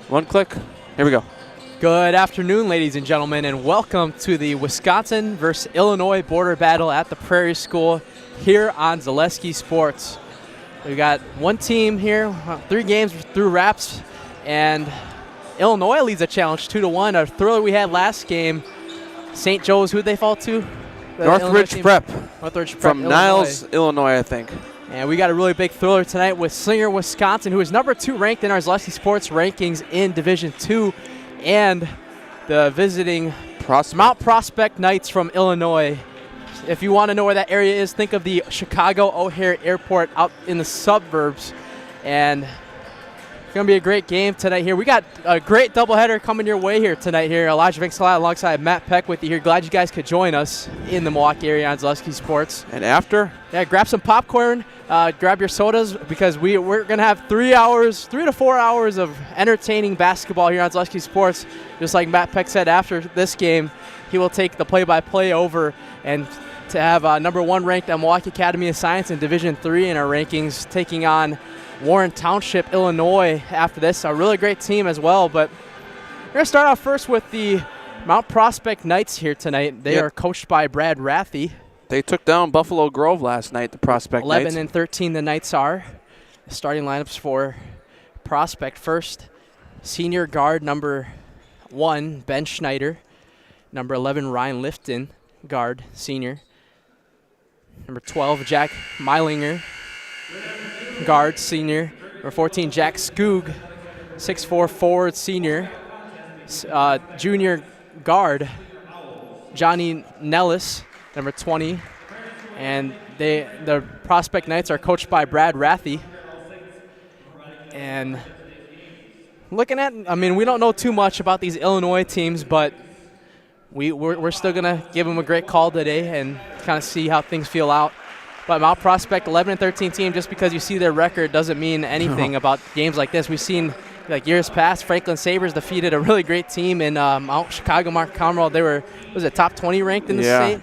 One click. Here we go. Good afternoon, ladies and gentlemen, and welcome to the Wisconsin versus Illinois border battle at the Prairie School here on Zaleski Sports. We've got one team here, 3 games through wraps, and Illinois leads a challenge 2-1. A thriller we had last game. St. Joe's, who'd they fall to? Northridge Prep. Northridge Prep from Illinois. Niles, Illinois, I think. And we got a really big thriller tonight with Slinger, Wisconsin, who is number 2 ranked in our Zaleski Sports rankings in Division II, and the visiting Mount Prospect Knights from Illinois. If you want to know where that area is, think of the Chicago O'Hare Airport out in the suburbs. And it's going to be a great game tonight here. We got a great doubleheader coming your way here tonight here. Elijah Vinksala alongside Matt Peck with you here. Glad you guys could join us in the Milwaukee area on Zaleski Sports. And after? Yeah, grab some popcorn, grab your sodas, because we're going to have 3 to 4 hours of entertaining basketball here on Zaleski Sports. Just like Matt Peck said, after this game, he will take the play-by-play over and to have number 1 ranked at Milwaukee Academy of Science in Division III in our rankings, taking on Warren Township, Illinois after this. A really great team as well, but we're going to start off first with the Mount Prospect Knights here tonight. They are coached by Brad Rathie. They took down Buffalo Grove last night, the Prospect Knights. 11-13 the Knights are. Starting lineups for Prospect. First, senior guard number 1, Ben Schneider. Number 11, Ryan Lifton, guard, senior. Number 12, Jack Meilinger, guard, senior. Number 14, Jack Skoog, 6'4", forward, senior. Junior guard, Johnny Nellis, number 20. And the Prospect Knights are coached by Brad Rathie. And looking at, we don't know too much about these Illinois teams, but we're still going to give them a great call today and kind of see how things feel out. But Mount Prospect, 11-13 team, just because you see their record doesn't mean anything about games like this. We've seen, like years past, Franklin Sabres defeated a really great team in Mount Chicago, Mark Conroe. They were, was it top 20 ranked in the state?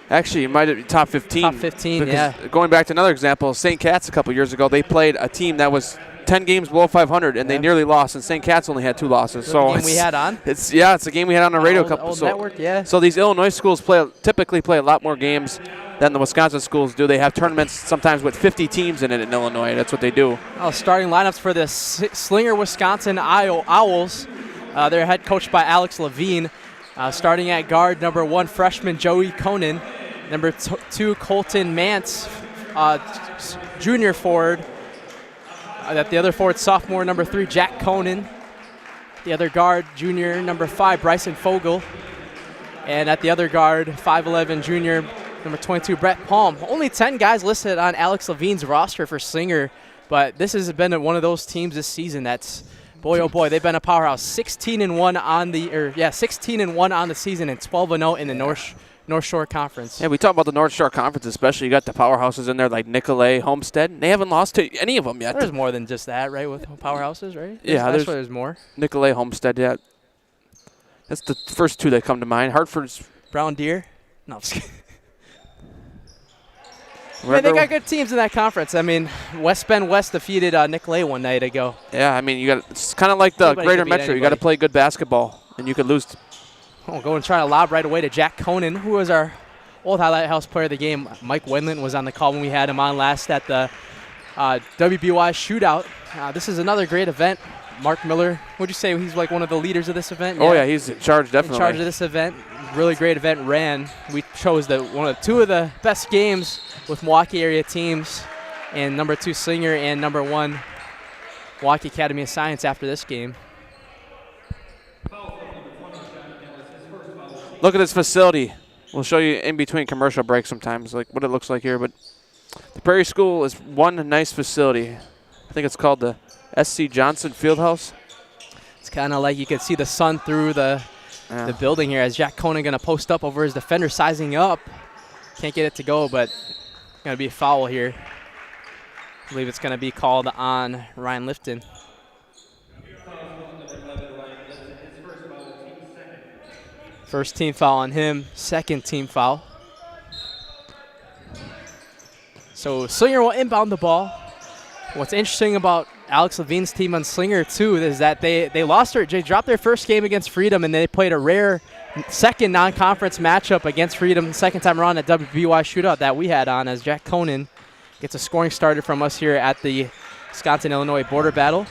Actually, it might have been top 15. Top 15, yeah. Going back to another example, St. Cat's a couple years ago, they played a team that was 10 games below 500, and they nearly lost, and St. Cat's only had 2 losses. So the game we had on? It's a game we had on the radio. Old network, yeah. So these Illinois schools typically play a lot more games than the Wisconsin schools do. They have tournaments sometimes with 50 teams in it in Illinois. That's what they do. Starting lineups for the Slinger, Wisconsin Owls. They're head coached by Alex Levine. Starting at guard, number 1, freshman Joey Conan. Number 2, Colton Mance, junior forward. At the other forward, sophomore, number 3, Jack Conan. The other guard, junior, number 5, Bryson Fogel. And at the other guard, 5'11", junior, number 22, Brett Palm. Only 10 guys listed on Alex Levine's roster for Slinger, but this has been one of those teams this season that's, boy oh boy, they've been a powerhouse. 16-1 on the season and 12-0 in the North Shore Conference. Yeah, we talk about the North Shore Conference especially. You got the powerhouses in there like Nicolay, Homestead. They haven't lost to any of them yet. There's more than just that, right, with powerhouses, right? Yeah, there's more. Nicolay, Homestead, yeah. That's the first 2 that come to mind. Hartford's Brown Deer. No, I'm just kidding. They got good teams in that conference. West Bend West defeated Nicolay one night ago. Yeah, it's kind of like the Greater Metro. You got to play good basketball, and you could lose. Go and try to lob right away to Jack Conan, who was our old Highlight House player of the game. Mike Wendland was on the call when we had him on last at the WBY shootout. This is another great event. Mark Miller, would you say he's like one of the leaders of this event? Oh, yeah, he's in charge, definitely. In charge of this event. Really great event ran. We chose 2 of the best games with Milwaukee area teams, and number 2 Slinger and number 1 Milwaukee Academy of Science after this game. Look at this facility. We'll show you in between commercial breaks sometimes, like what it looks like here. But the Prairie School is one nice facility. I think it's called the S.C. Johnson Fieldhouse. It's kind of like you can see the sun through the building here as Jack Conan going to post up over his defender, sizing up. Can't get it to go, but going to be a foul here. I believe it's going to be called on Ryan Lifton. First team foul on him, second team foul. So Slinger will inbound the ball. What's interesting about Alex Levine's team on Slinger too is that they dropped their first game against Freedom, and they played a rare second non-conference matchup against Freedom the second time around at WBY shootout that we had on, as Jack Conan gets a scoring started from us here at the Wisconsin-Illinois border battle.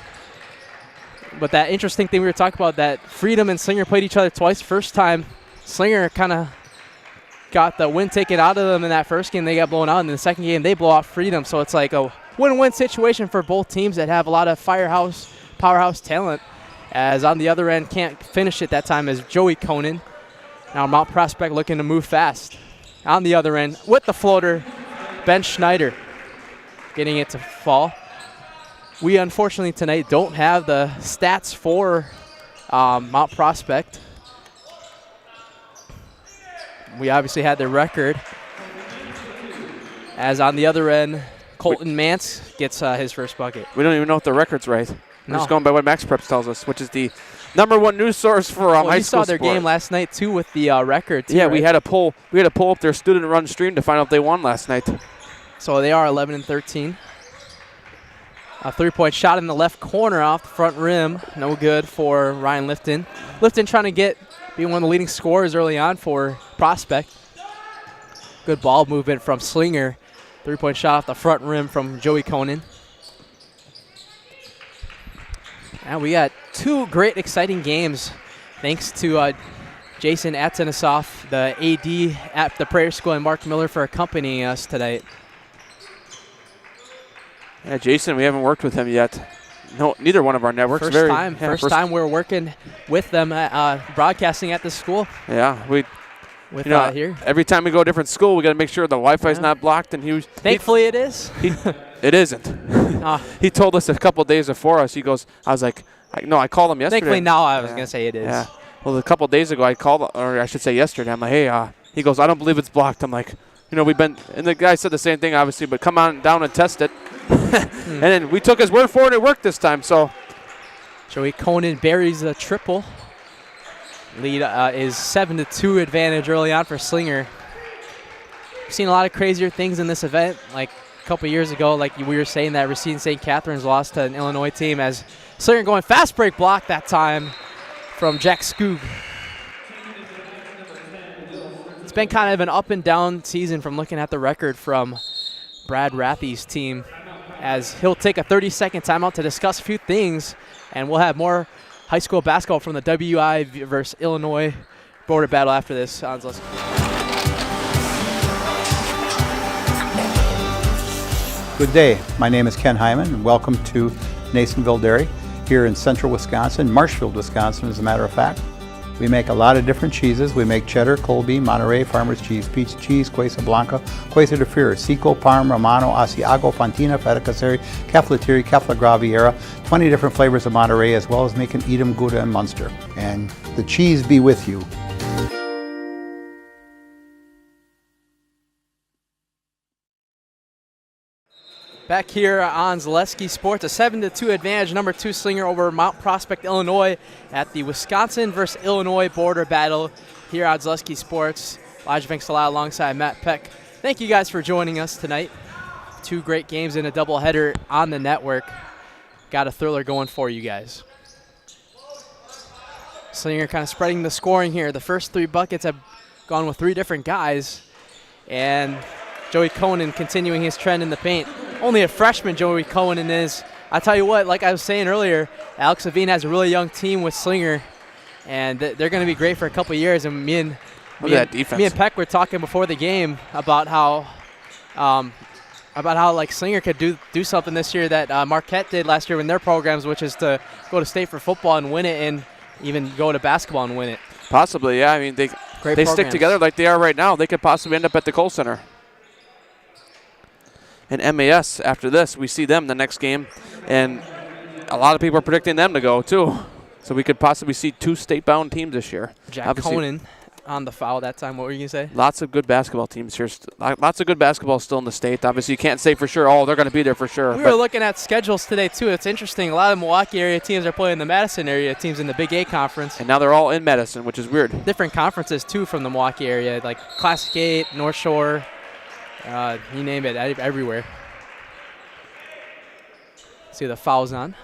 But that interesting thing we were talking about, that Freedom and Slinger played each other twice. First time, Slinger kind of got the win taken out of them in that first game. They got blown out. And in the second game, they blow out Freedom. So it's like a win-win situation for both teams that have a lot of powerhouse talent. As on the other end, can't finish it that time is Joey Conan. Now Mount Prospect looking to move fast. On the other end, with the floater, Ben Schneider getting it to fall. We unfortunately tonight don't have the stats for Mount Prospect. We obviously had their record. As on the other end, Colton Mance gets his first bucket. We don't even know if the record's right. We're just going by what Max Preps tells us, which is the #1 news source for high school we saw their sport. game last night too with the record. Too, yeah, right? we had to pull up their student-run stream to find out if they won last night. So they are 11-13. A three-point shot in the left corner off the front rim, no good for Ryan Lifton. Lifton trying to be one of the leading scorers early on for Prospect. Good ball movement from Slinger. Three-point shot off the front rim from Joey Conan. And we got two great, exciting games thanks to Jason Atanasoff, the AD at the Prairie School, and Mark Miller for accompanying us tonight. Yeah, Jason, we haven't worked with him yet. No, neither one of our networks. First time we're working with them, broadcasting at the school. Yeah, here. Every time we go to a different school, we got to make sure the Wi-Fi's not blocked. And thankfully it is. It isn't. He told us a couple days before us. He goes, I was like, no, I called him yesterday. Thankfully now I was going to say it is. Yeah. Well, a couple days ago I called, or I should say yesterday. I'm like, hey, he goes, I don't believe it's blocked. I'm like, we've been, and the guy said the same thing, obviously, but come on down and test it. And then we took his word for it. It worked this time. So Joey Conan buries the triple. Lead is 7-2 advantage early on for Slinger. We've seen a lot of crazier things in this event. Like a couple years ago, like we were saying, that Racine St. Catherine's lost to an Illinois team, as Slinger going fast break block that time from Jack Skoog. It's been kind of an up and down season from looking at the record from Brad Rathie's team, as he'll take a 30-second timeout to discuss a few things, and we'll have more high school basketball from the WI versus Illinois border battle after this. Good day. My name is Ken Hyman, and welcome to Nasonville Dairy here in central Wisconsin, Marshfield, Wisconsin, as a matter of fact. We make a lot of different cheeses. We make cheddar, Colby, Monterey, Farmer's Cheese, Peach Cheese, Quesa Blanca, Quesa de Fear, Seco, Parm, Romano, Asiago, Fontina, Feta Caseri, Caflatiri, Cafla Graviera, 20 different flavors of Monterey, as well as making Edam, Gouda, and Munster. And the cheese be with you. Back here on Zaleski Sports, a 7-2 advantage, #2 Slinger over Mount Prospect, Illinois at the Wisconsin versus Illinois border battle here on Zaleski Sports. Elijah Vinksala alongside Matt Peck. Thank you guys for joining us tonight. Two great games in a doubleheader on the network. Got a thriller going for you guys. Slinger kind of spreading the scoring here. The first three buckets have gone with three different guys. And Joey Conan continuing his trend in the paint. Only a freshman, Joey Conan is. I tell you what, like I was saying earlier, Alex Levine has a really young team with Slinger, and they're going to be great for a couple of years. And me and Peck were talking before the game about how like Slinger could do something this year that Marquette did last year in their programs, which is to go to state for football and win it, and even go to basketball and win it. Possibly, yeah. I mean, they stick together like they are right now. They could possibly end up at the Kohl Center. And MAS, after this, we see them the next game. And a lot of people are predicting them to go, too. So we could possibly see two state-bound teams this year. Jack Conan on the foul that time. What were you going to say? Lots of good basketball teams here. Lots of good basketball still in the state. Obviously, you can't say for sure, they're going to be there for sure. We were looking at schedules today, too. It's interesting. A lot of Milwaukee area teams are playing the Madison area teams in the Big A Conference. And now they're all in Madison, which is weird. Different conferences, too, from the Milwaukee area, like Classic 8, North Shore, you name it, everywhere. See the foul's on.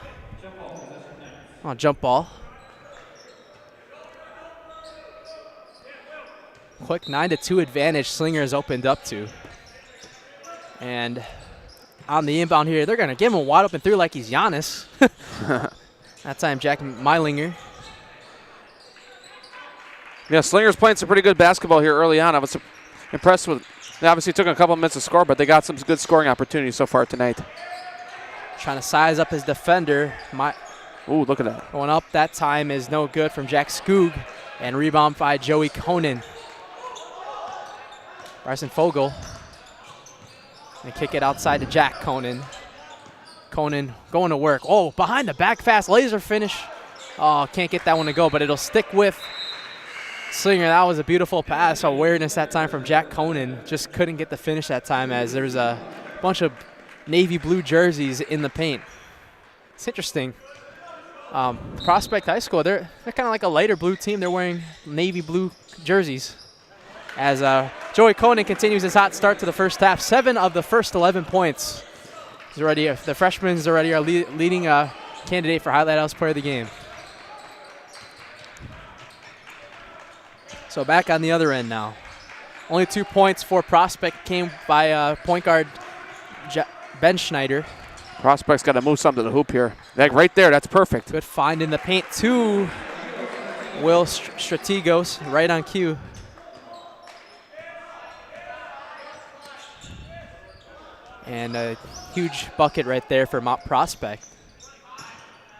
Oh, jump ball. Quick 9-2 advantage Slinger has opened up to. And on the inbound here, they're going to give him a wide open three like he's Giannis. That time, Jack Meilinger. Yeah, Slinger's playing some pretty good basketball here early on. I was impressed with. They obviously took a couple minutes to score, but they got some good scoring opportunities so far tonight. Trying to size up his defender. Ooh, look at that. Going up that time is no good from Jack Skoog. And rebound by Joey Conan. Bryson Fogel. And kick it outside to Jack Conan. Conan going to work. Oh, behind the back fast laser finish. Oh, can't get that one to go, but it'll stick with Slinger. That was a beautiful pass. Awareness that time from Jack Conan. Just couldn't get the finish that time as there's a bunch of navy blue jerseys in the paint. It's interesting. Prospect High School, they're kind of like a lighter blue team. They're wearing navy blue jerseys. As Joey Conan continues his hot start to the first half. 7 of the first 11 points. He's already, the freshman's already our leading candidate for Highlight House Player of the Game. So back on the other end now. Only 2 points for Prospect came by point guard Ben Schneider. Prospect's got to move something to the hoop here. Like right there, that's perfect. Good find in the paint to Will Strategos, right on cue. And a huge bucket right there for Mount Prospect.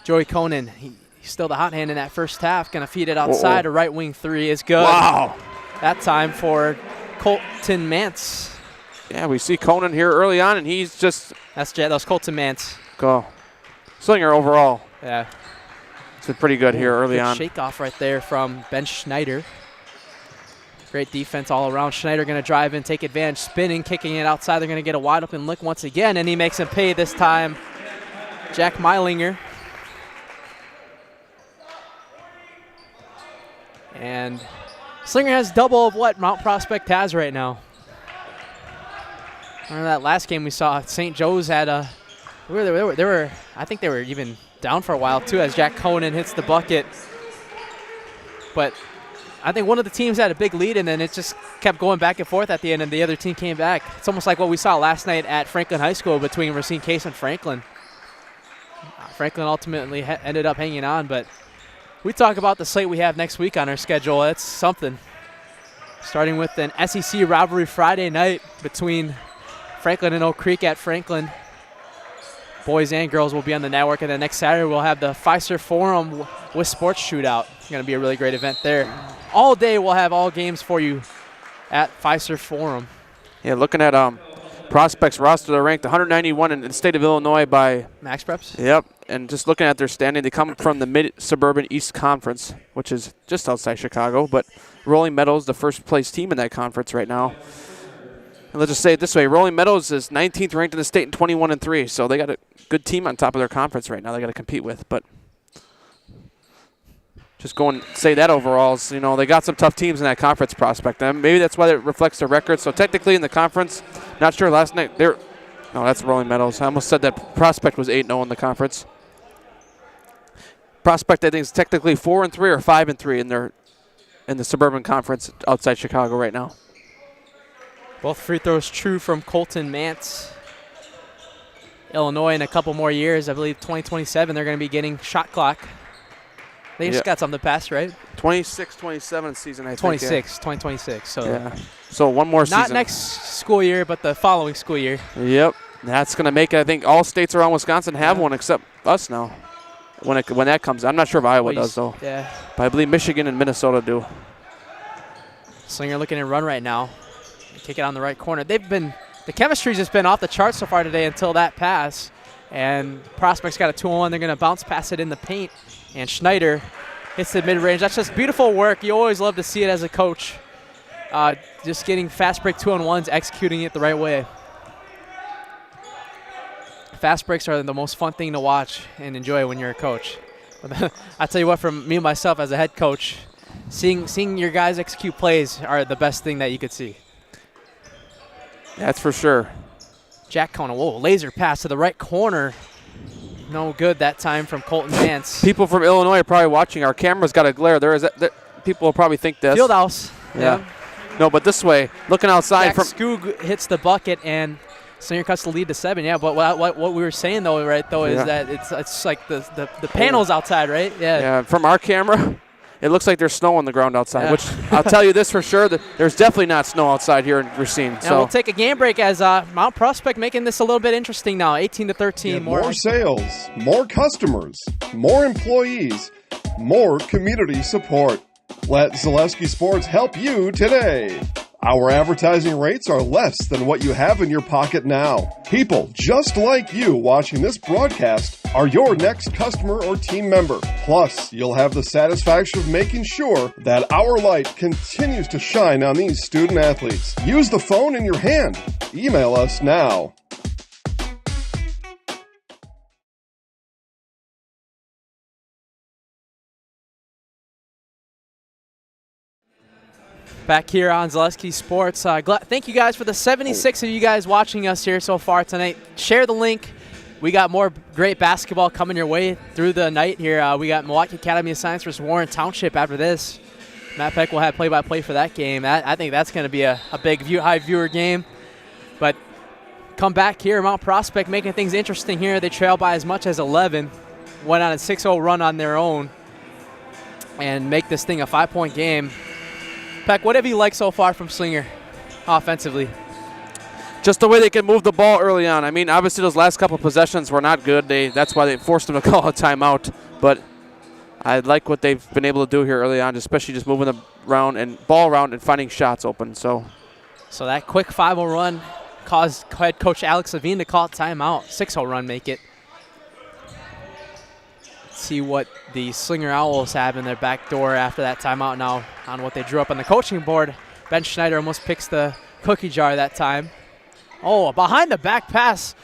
Joey Conan, he's still the hot hand in that first half. Going to feed it outside. A right wing three is good. Wow. That time for Colton Mance. Yeah, we see Conan here early on, and he's just. That was Colton Mance. Go. Slinger overall. Yeah. It's been pretty good here early on. Shake off right there from Ben Schneider. Great defense all around. Schneider going to drive in, take advantage, spinning, kicking it outside. They're going to get a wide open look once again, and he makes him pay this time. Jack Meilinger. And Slinger has double of what Mount Prospect has right now. Remember that last game we saw, St. Joe's had a, I think they were even down for a while too as Jack Conan hits the bucket. But I think one of the teams had a big lead, and then it just kept going back and forth at the end, and the other team came back. It's almost like what we saw last night at Franklin High School between Racine Case and Franklin. Franklin ultimately ended up hanging on, but we talk about the slate we have next week on our schedule. It's something. Starting with an SEC rivalry Friday night between Franklin and Oak Creek at Franklin. Boys and girls will be on the network, and then next Saturday we'll have the Fiserv Forum with Sports Shootout. It's going to be a really great event there. All day we'll have all games for you at Fiserv Forum. Yeah, looking at Prospects roster, they're ranked 191 in the state of Illinois by Max Preps. Yep, and just looking at their standing, they come from the Mid-Suburban East Conference, which is just outside Chicago, but Rolling Meadows, the first place team in that conference right now. And let's just say it this way, Rolling Meadows is 19th ranked in the state and 21-3, so they got a good team on top of their conference right now they got to compete with. But just go and say that overall, you know, they got some tough teams in that conference, Prospect. And maybe that's why it reflects their record. So technically in the conference, not sure last night, no, that's Rolling Meadows. I almost said that Prospect was 8-0 in the conference. Prospect, I think, is technically 4-3 or 5-3 in the Suburban Conference outside Chicago right now. Both free throws true from Colton Mance. Illinois in a couple more years, I believe 2027, they're going to be getting shot clock. They just got something to pass, right? 26-27 season, I think. 2026. So yeah. So one more season. Not next school year, but the following school year. Yep. That's going to make it, I think, all states around Wisconsin have one except us now when that comes. I'm not sure if Iowa does, though. Yeah. But I believe Michigan and Minnesota do. Slinger looking to run right now. Kick it on the right corner. The chemistry's just been off the charts so far today until that pass. And Prospect's got a 2-on-1. They're going to bounce pass it in the paint. And Schneider hits the mid-range. That's just beautiful work. You always love to see it as a coach. Just getting fast break 2-on-1s, executing it the right way. Fast breaks are the most fun thing to watch and enjoy when you're a coach. I tell you what, from me and myself as a head coach, seeing your guys execute plays are the best thing that you could see. That's for sure. Jack Conan, whoa, laser pass to the right corner. no good that time from Colton Vance. People from Illinois are probably watching. Our camera's got a glare. People will probably think this. Fieldhouse. Yeah. No, but this way, looking outside. Jack Skoog hits the bucket, and Slinger cuts the lead to 7. Yeah, but what we were saying, though, is that it's like the panels outside, right? Yeah. Yeah, from our camera, it looks like there's snow on the ground outside, which I'll tell you this for sure, that there's definitely not snow outside here in Racine. And we'll take a game break as Mount Prospect making this a little bit interesting now, 18-13. More sales, more customers, more employees, more community support. Let Zaleski Sports help you today. Our advertising rates are less than what you have in your pocket now. People just like you watching this broadcast are your next customer or team member. Plus, you'll have the satisfaction of making sure that our light continues to shine on these student athletes. Use the phone in your hand. Email us now. Back here on Zaleski Sports. Thank you guys for the 76 of you guys watching us here so far tonight. Share the link. We got more great basketball coming your way through the night here. We got Milwaukee Academy of Science versus Warren Township after this. Matt Peck will have play-by-play for that game. I think that's going to be a big high viewer game. But come back here, Mount Prospect making things interesting here. They trail by as much as 11. Went on a 6-0 run on their own and make this thing a 5-point game. Peck, what have you liked so far from Slinger offensively? Just the way they can move the ball early on. I mean, obviously those last couple of possessions were not good. That's why they forced them to call a timeout. But I like what they've been able to do here early on, especially just moving the ball around and finding shots open. So that quick 5-0 run caused head coach Alex Levine to call a timeout. 6-0 run make it. See what the Slinger Owls have in their back door after that timeout now on what they drew up on the coaching board. Ben Schneider almost picks the cookie jar that time. Oh, a behind the back pass.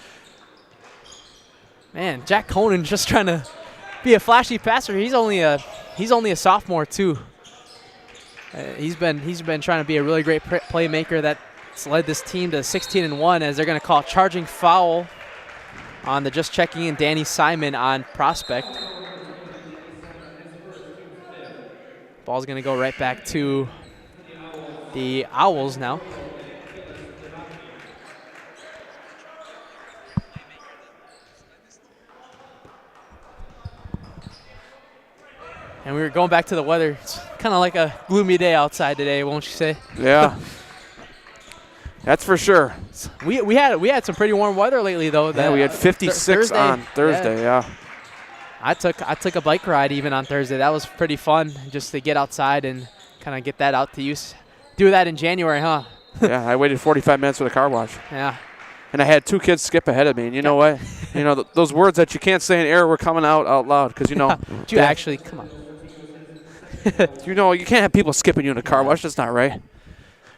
Man, Jack Conan just trying to be a flashy passer. He's only a sophomore too. He's been trying to be a really great playmaker that's led this team to 16-1 as they're going to call a charging foul on the just checking in Danny Simon on Prospect. Ball's going to go right back to the Owls now. And we were going back to the weather. It's kind of like a gloomy day outside today, won't you say? Yeah. That's for sure. We had some pretty warm weather lately, though. Yeah, we had 56 on Thursday, yeah. I took a bike ride even on Thursday. That was pretty fun just to get outside and kind of get that out to use. Do that in January, huh? Yeah, I waited 45 minutes for the car wash. Yeah. And I had 2 kids skip ahead of me. And you know what? You know, those words that you can't say in air were coming out loud because, you know. You actually, come on. You know, you can't have people skipping you in a car wash. That's not right.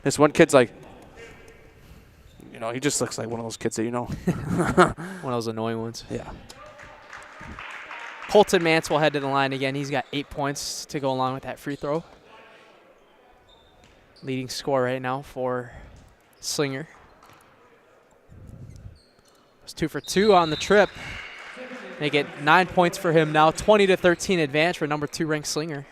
This one kid's like, you know, he just looks like one of those kids that you know. One of those annoying ones. Yeah. Colton Mance will head to the line again. He's got 8 points to go along with that free throw. Leading scorer right now for Slinger. It's 2 for 2 on the trip. Make it 9 points for him now. 20-13 advantage for number 2 ranked Slinger.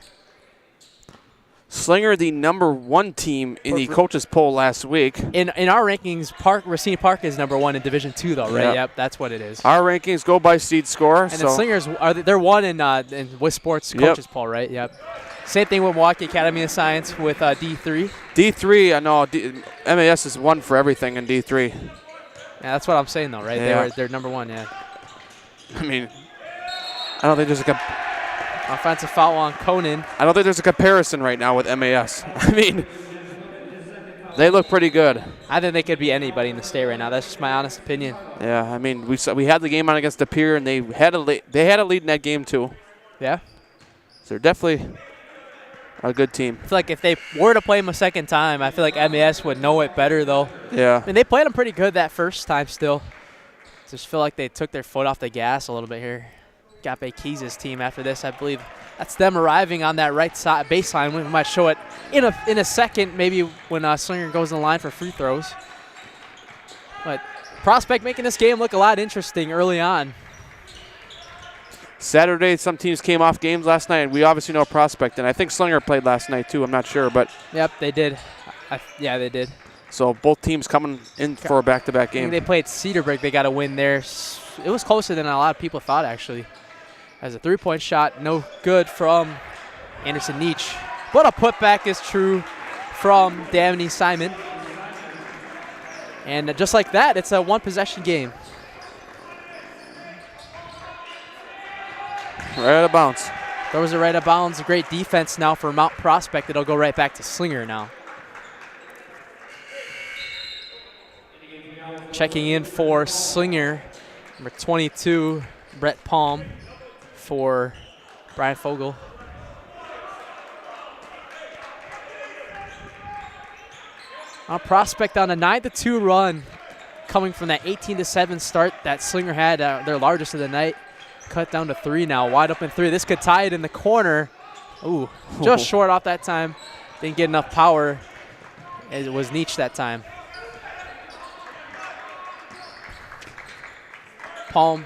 Slinger, the number 1 team in the coaches poll last week. In our rankings, Racine Park is number 1 in Division II, though, right? Yep, that's what it is. Our rankings go by seed score. And the Slingers they're 1 in West Sports coaches poll, right? Yep. Same thing with Milwaukee Academy of Science with D3. D3, I know. MAS is 1 for everything in D3. Yeah, that's what I'm saying, though, right? Yeah. They're number 1, yeah. I mean, I don't think there's offensive foul on Conan. I don't think there's a comparison right now with MAS. I mean, they look pretty good. I think they could be anybody in the state right now. That's just my honest opinion. Yeah, I mean, we had the game on against De Pere, and they had a lead in that game too. Yeah. So they're definitely a good team. I feel like if they were to play them a second time, I feel like MAS would know it better, though. Yeah. I mean, they played them pretty good that first time still. Just feel like they took their foot off the gas a little bit here. Gape Keys' team after this, I believe. That's them arriving on that right side baseline. We might show it in a second, maybe when Slinger goes in the line for free throws. But Prospect making this game look a lot interesting early on. Saturday, some teams came off games last night, and we obviously know Prospect, and I think Slinger played last night too. I'm not sure, but Yep, they did. Yeah, they did. so both teams coming in for a back-to-back I game. think they played Cedarburg. They got a win there. It was closer than a lot of people thought, actually. As a three-point shot, no good from Anderson Nietzsche. But a putback is true from Davney Simon. And just like that, it's a one-possession game. Right out of bounds. Throws it right out of bounds. A great defense now for Mount Prospect. It'll go right back to Slinger now. Checking in for Slinger, number 22, Brett Palm, for Brian Fogel. Mount Prospect on a 9-2 run, coming from that 18-7 start that Slinger had, their largest of the night. Cut down to 3 now, wide open 3. This could tie it in the corner. Ooh, just short off that time. Didn't get enough power. It was Nietzsche that time. Palm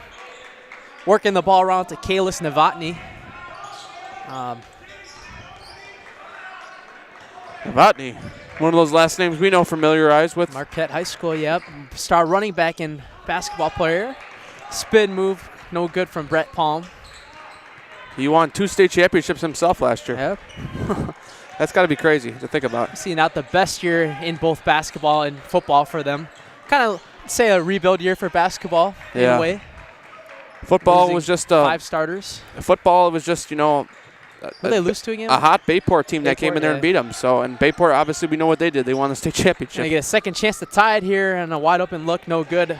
working the ball around to Kalis Novotny. Novotny, one of those last names we know, familiarized with. Marquette High School, yep. Star running back and basketball player. Spin move, no good from Brett Palm. He won 2 state championships himself last year. Yep. That's got to be crazy to think about. Seeing out the best year in both basketball and football for them. Kind of say a rebuild year for basketball in a way. Football Losing was just 5 starters. Football was just, you know, Who they lose to again? a hot Bayport team that came in there and yeah. beat them. So, and Bayport, obviously, we know what they did. They won the state championship. Gonna get a second chance to tie it here, and a wide open look, no good.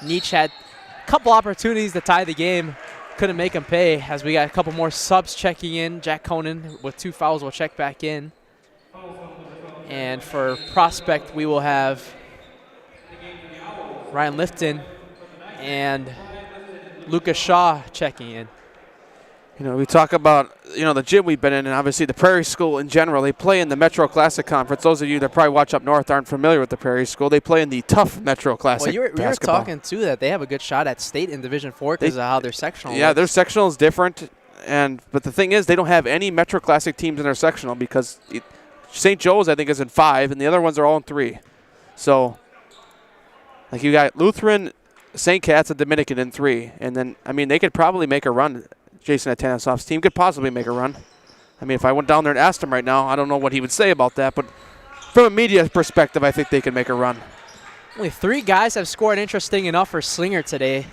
Nietzsche had a couple opportunities to tie the game, couldn't make him pay. As we got a couple more subs checking in. Jack Conan with 2 fouls will check back in. And for Prospect, we will have Ryan Lifton and Lucas Shaw checking in. You know, we talk about, you know, the gym we've been in, and obviously the Prairie School in general. They play in the Metro Classic Conference. Those of you that probably watch up north aren't familiar with the Prairie School. They play in the tough Metro Classic Well, you were basketball. talking, too, that they have a good shot at state in Division 4 because of how their sectional Yeah, works. their sectional is different. But the thing is, they don't have any Metro Classic teams in their sectional because St. Joe's, I think, is in 5, and the other ones are all in 3. So, like, you got Lutheran, St. Cat's, and Dominican in 3. And then, I mean, they could probably make a run. Jason Atanosov's team could possibly make a run. I mean, if I went down there and asked him right now, I don't know what he would say about that. But from a media perspective, I think they can make a run. Only 3 guys have scored interesting enough for Slinger today.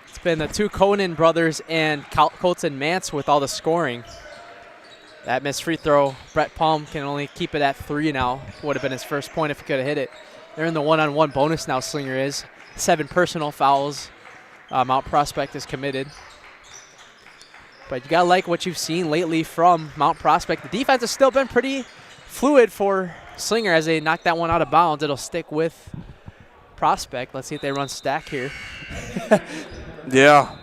It's been the 2 Conan brothers and Colton Mance with all the scoring. That missed free throw, Brett Palm can only keep it at 3 now. Would have been his first point if he could have hit it. They're in the one-on-one bonus now, Slinger is. 7 personal fouls Mount Prospect is committed. But you got to like what you've seen lately from Mount Prospect. The defense has still been pretty fluid for Slinger as they knock that one out of bounds. It'll stick with Prospect. Let's see if they run stack here. Yeah.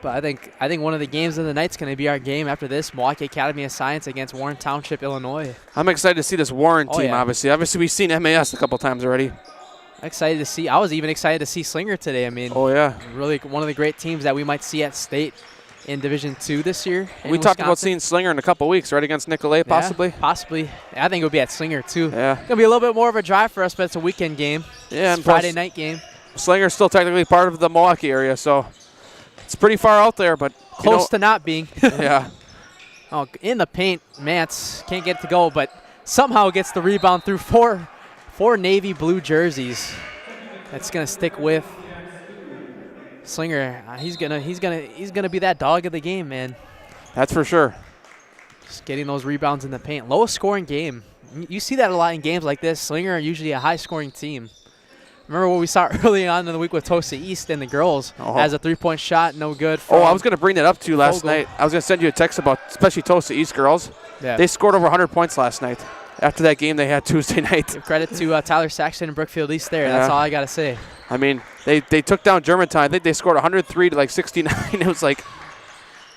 But I think one of the games of the night is going to be our game after this, Milwaukee Academy of Science against Warren Township, Illinois. I'm excited to see this Warren team, yeah. obviously. Obviously, we've seen MAS a couple times already. Excited to see. I was even excited to see Slinger today. I mean, Oh, yeah. really one of the great teams that we might see at state in Division II this year. We talked about seeing Slinger in a couple weeks, right, against Nicolay, possibly? Yeah, possibly. I think it would be at Slinger, too. Yeah. Going to be a little bit more of a drive for us, but it's a weekend game. Yeah, It's and Friday plus, night game. Slinger's still technically part of the Milwaukee area, so it's pretty far out there, but Close to not being. yeah. Oh, in the paint, Mance can't get it to go, but somehow gets the rebound through four navy blue jerseys. That's gonna stick with Slinger. He's gonna be that dog of the game, man. That's for sure. Just getting those rebounds in the paint. Lowest scoring game. You see that a lot in games like this. Slinger are usually a high scoring team. Remember what we saw early on in the week with Tosa East and the girls? As a 3-point shot, no good. I was going to bring that up to you last Fogel. night. I was going to send you a text about especially Tosa East girls. Yeah. They scored over 100 points last night. After that game they had Tuesday night. Give credit to Tyler Saxton and Brookfield East there. That's all I got to say. I mean, they took down Germantown. I think they scored 103 to like 69. It was like...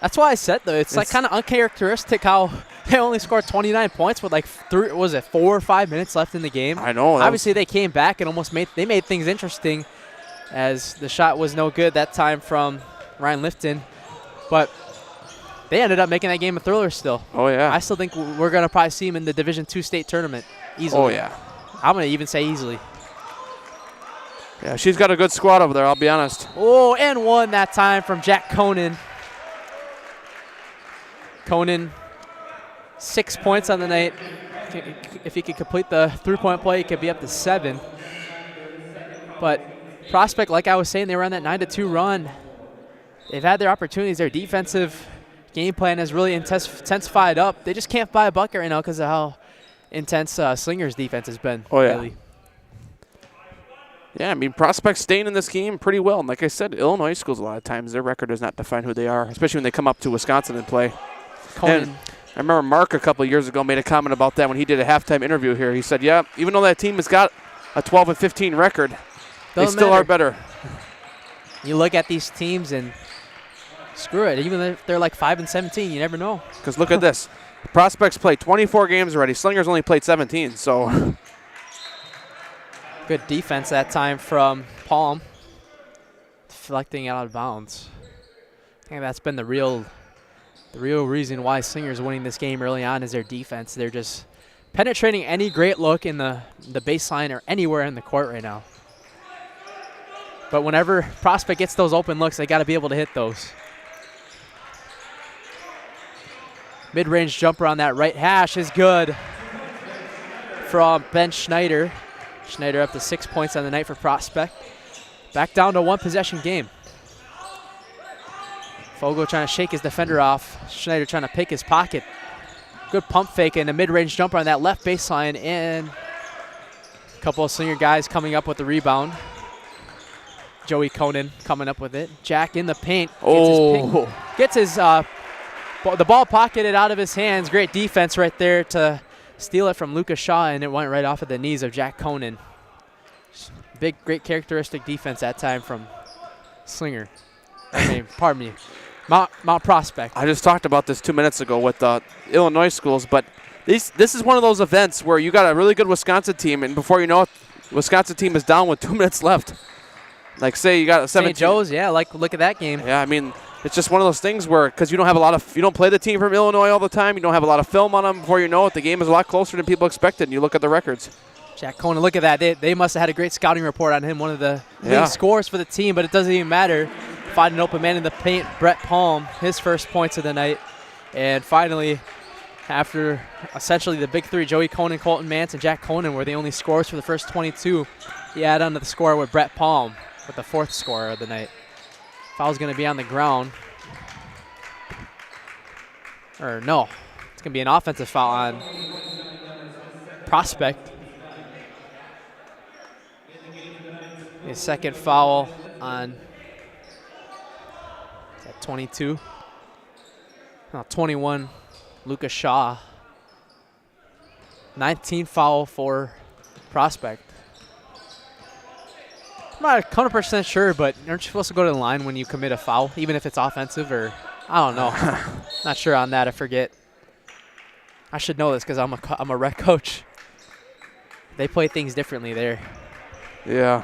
That's why I said, though, it's like kind of uncharacteristic how they only scored 29 points with like 4 or 5 minutes left in the game. I know. Obviously, they came back and almost made things interesting as the shot was no good that time from Ryan Lifton. But they ended up making that game a thriller still. Oh, yeah. I still think we're going to probably see him in the Division II state tournament easily. Oh, yeah. I'm going to even say easily. Yeah, she's got a good squad over there, I'll be honest. Oh, and one that time from Jack Conan. Conan, 6 points on the night. If he could complete the three-point play, he could be up to 7. But Prospect, like I was saying, they were on that 9-2 run. They've had their opportunities. Their defensive game plan has really intensified up. They just can't buy a bucket right now because of how intense Slinger's defense has been. Oh, yeah. Lately. Yeah, I mean, Prospect's staying in this game pretty well. And like I said, Illinois schools, a lot of times, their record does not define who they are, especially when they come up to Wisconsin and play. Conan. And I remember Mark a couple of years ago made a comment about that when he did a halftime interview here. He said, yeah, even though that team has got a 12-15 record, they still are better. You look at these teams and screw it. Even if they're like 5-17, you never know. Because look at this. Prospects played 24 games already. Slingers only played 17, so. Good defense that time from Palm. Deflecting it out of bounds. I think that's been the real reason why Slingers winning this game early on is their defense. They're just penetrating any great look in the baseline or anywhere in the court right now. But whenever Prospect gets those open looks, they got to be able to hit those. Mid-range jumper on that right hash is good from Ben Schneider. Schneider up to 6 points on the night for Prospect. Back down to one possession game. Fogo trying to shake his defender off. Schneider trying to pick his pocket. Good pump fake and a mid-range jumper on that left baseline. And a couple of Slinger guys coming up with the rebound. Joey Conan coming up with it. Jack in the paint. Gets the ball pocketed out of his hands. Great defense right there to steal it from Lucas Shaw, and it went right off of the knees of Jack Conan. Great characteristic defense that time from Slinger. Pardon me, Mount Prospect. I just talked about this 2 minutes ago with the Illinois schools, but this is one of those events where you got a really good Wisconsin team, and before you know it, Wisconsin team is down with 2 minutes left. Like, say you got a 17. St. Joe's, yeah, look at that game. Yeah, I mean, it's just one of those things where, because you don't play the team from Illinois all the time, you don't have a lot of film on them. Before you know it, the game is a lot closer than people expected, and you look at the records. Jack Conan, look at that. They must have had a great scouting report on him, one of the leading scorers for the team, but it doesn't even matter. Find an open man in the paint, Brett Palm, his first points of the night. And finally, after essentially the big three, Joey Conan, Colton Mance, and Jack Conan were the only scorers for the first 22. He added on to the score with Brett Palm with the fourth scorer of the night. Foul's going to be on the ground. Or no, it's going to be an offensive foul on Prospect. A second foul on 22. No, 21, Lucas Shaw. 19 foul for Prospect. I'm not 100% sure, but aren't you supposed to go to the line when you commit a foul, even if it's offensive, or I don't know. Not sure on that. I forget. I should know this because I'm a rec coach. They play things differently there. Yeah.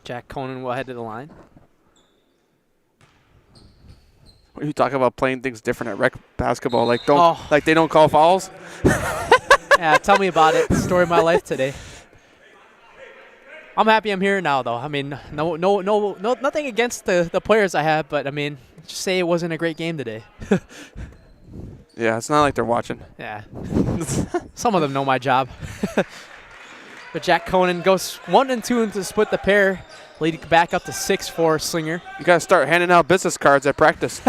Jack Conan will head to the line. What are you talking about playing things different at rec basketball? Like they don't call fouls? Yeah, tell me about it. Story of my life today. I'm happy I'm here now, though. I mean, no, nothing against the players I have, but I mean, just say it wasn't a great game today. Yeah, it's not like they're watching. Yeah, some of them know my job. But Jack Conan goes 1 and 2 to split the pair, leading back up to 6 for Slinger. You got to start handing out business cards at practice.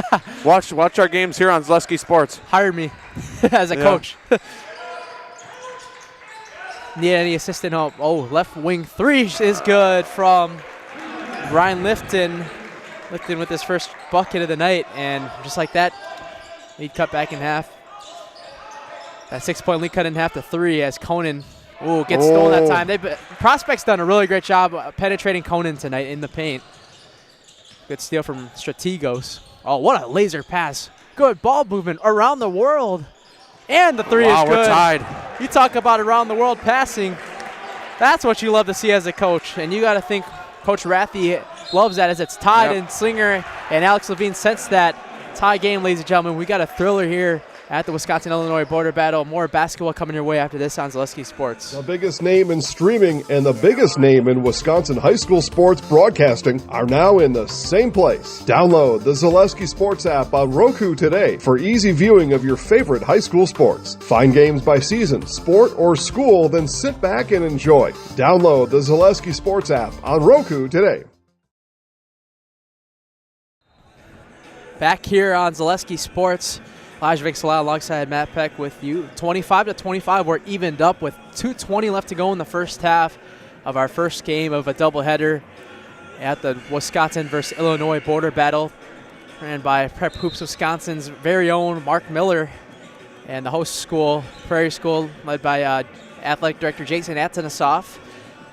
Watch our games here on Zaleski Sports. Hire me as a coach. Need any assistant help? Oh, left wing three is good from Ryan Lifton. Lifton with his first bucket of the night, and just like that, lead cut back in half. That 6-point lead cut in half to 3 as Conan gets stolen that time. Prospect's done a really great job penetrating Conan tonight in the paint. Good steal from Strategos. Oh, what a laser pass Good ball movement around the world. And the three is good. Wow, we're tied. You talk about around the world passing. That's what you love to see as a coach. And you got to think Coach Rathie loves that as it's tied. Yep. And Slinger and Alex Levine sense that tie game, ladies and gentlemen. We got a thriller here at the Wisconsin-Illinois border battle. More basketball coming your way after this on Zaleski Sports. The biggest name in streaming and the biggest name in Wisconsin high school sports broadcasting are now in the same place. Download the Zaleski Sports app on Roku today for easy viewing of your favorite high school sports. Find games by season, sport, or school, then sit back and enjoy. Download the Zaleski Sports app on Roku today. Back here on Zaleski Sports, Elijah Vixala alongside Matt Peck with you. 25-25, we're evened up with 2:20 left to go in the first half of our first game of a doubleheader at the Wisconsin versus Illinois border battle, ran by Prep Hoops Wisconsin's very own Mark Miller and the host school, Prairie School, led by Athletic Director Jason Atanasoff.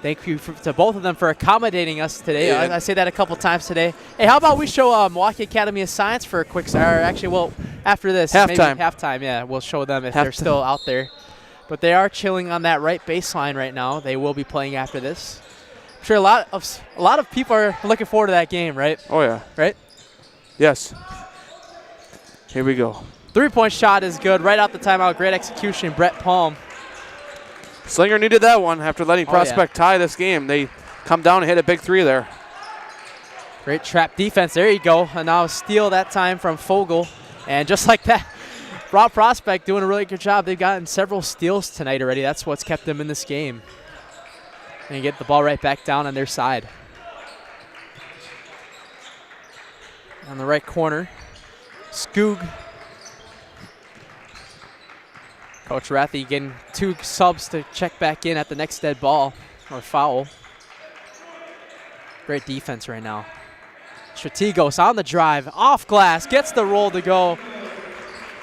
Thank you to both of them for accommodating us today. Yeah. I say that a couple times today. Hey, how about we show Milwaukee Academy of Science for a quick start? Actually, well, after this. Halftime. Maybe halftime, yeah. We'll show them if they're still out there. But they are chilling on that right baseline right now. They will be playing after this. I'm sure a lot of people are looking forward to that game, right? Oh, yeah. Right? Yes. Here we go. Three-point shot is good. Right out the timeout. Great execution, Brett Palm. Slinger needed that one after letting Prospect tie this game. They come down and hit a big three there. Great trap defense. There you go. And now a steal that time from Fogel. And just like that, Rob Prospect doing a really good job. They've gotten several steals tonight already. That's what's kept them in this game. And you get the ball right back down on their side. On the right corner, Skoog. Coach Rathie getting two subs to check back in at the next dead ball or foul. Great defense right now. Strategos on the drive, off glass, gets the roll to go.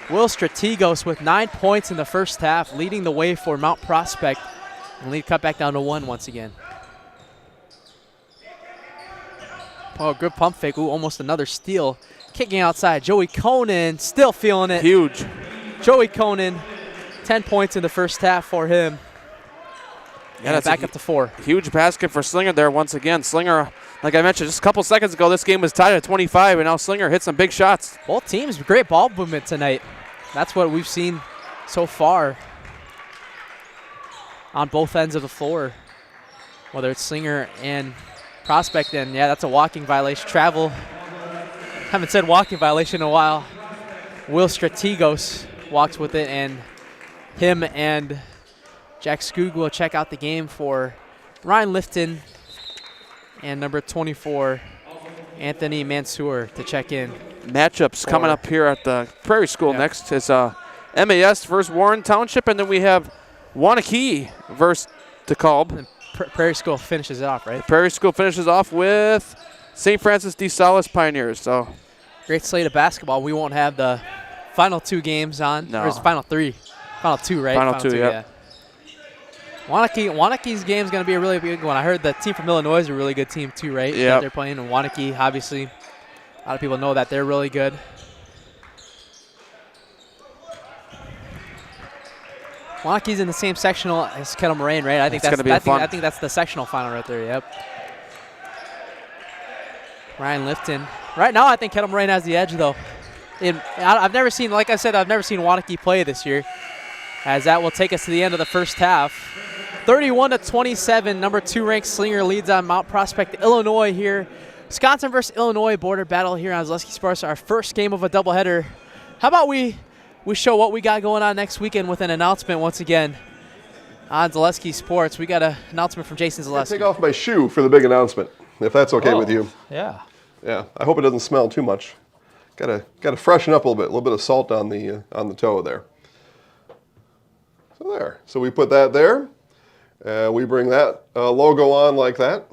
Will Strategos with 9 points in the first half, leading the way for Mount Prospect. And lead cut back down to 1 once again. Oh, good pump fake. Ooh, almost another steal. Kicking outside, Joey Conan still feeling it. Huge. Joey Conan, 10 points in the first half for him. Yeah, and back up to 4. Huge basket for Slinger there once again. Slinger, like I mentioned just a couple seconds ago, this game was tied at 25, and now Slinger hit some big shots. Both teams, great ball movement tonight. That's what we've seen so far on both ends of the floor, whether it's Slinger and Prospect. And, yeah, that's a walking violation. Travel. Haven't said walking violation in a while. Will Strategos walks with it, and him and Jack Skoog will check out the game for Ryan Lifton and number 24, Anthony Mansour, to check in. Matchups coming up here at the Prairie School next is MAS versus Warren Township, and then we have Wanakee versus DeKalb. And Prairie School finishes it off, right? Prairie School finishes off with St. Francis de Sales Pioneers. So great slate of basketball. We won't have the final 2 games on. No. Or is it final 3? Final 2, right? Final two, yeah. Wanakee's game is going to be a really big one. I heard the team from Illinois is a really good team too, right? Yeah. They're playing in Wanakee, obviously. A lot of people know that they're really good. Wanakee's in the same sectional as Kettle Moraine, right? I think It's gonna be fun. I think that's the sectional final right there. Yep. Ryan Lifton. Right now, I think Kettle Moraine has the edge, though. I've never seen, like I said, I've never seen Wanakee play this year, as that will take us to the end of the first half. 31-27, number 2 ranked Slinger leads on Mount Prospect, Illinois here. Wisconsin versus Illinois border battle here on Zaleski Sports, our first game of a doubleheader. How about we show what we got going on next weekend with an announcement once again on Zaleski Sports. We got an announcement from Jason Zaleski. Take off my shoe for the big announcement, if that's okay with you. Yeah. Yeah, I hope it doesn't smell too much. Gotta freshen up a little bit of salt on the toe there. So there. So we put that there. We bring that logo on like that.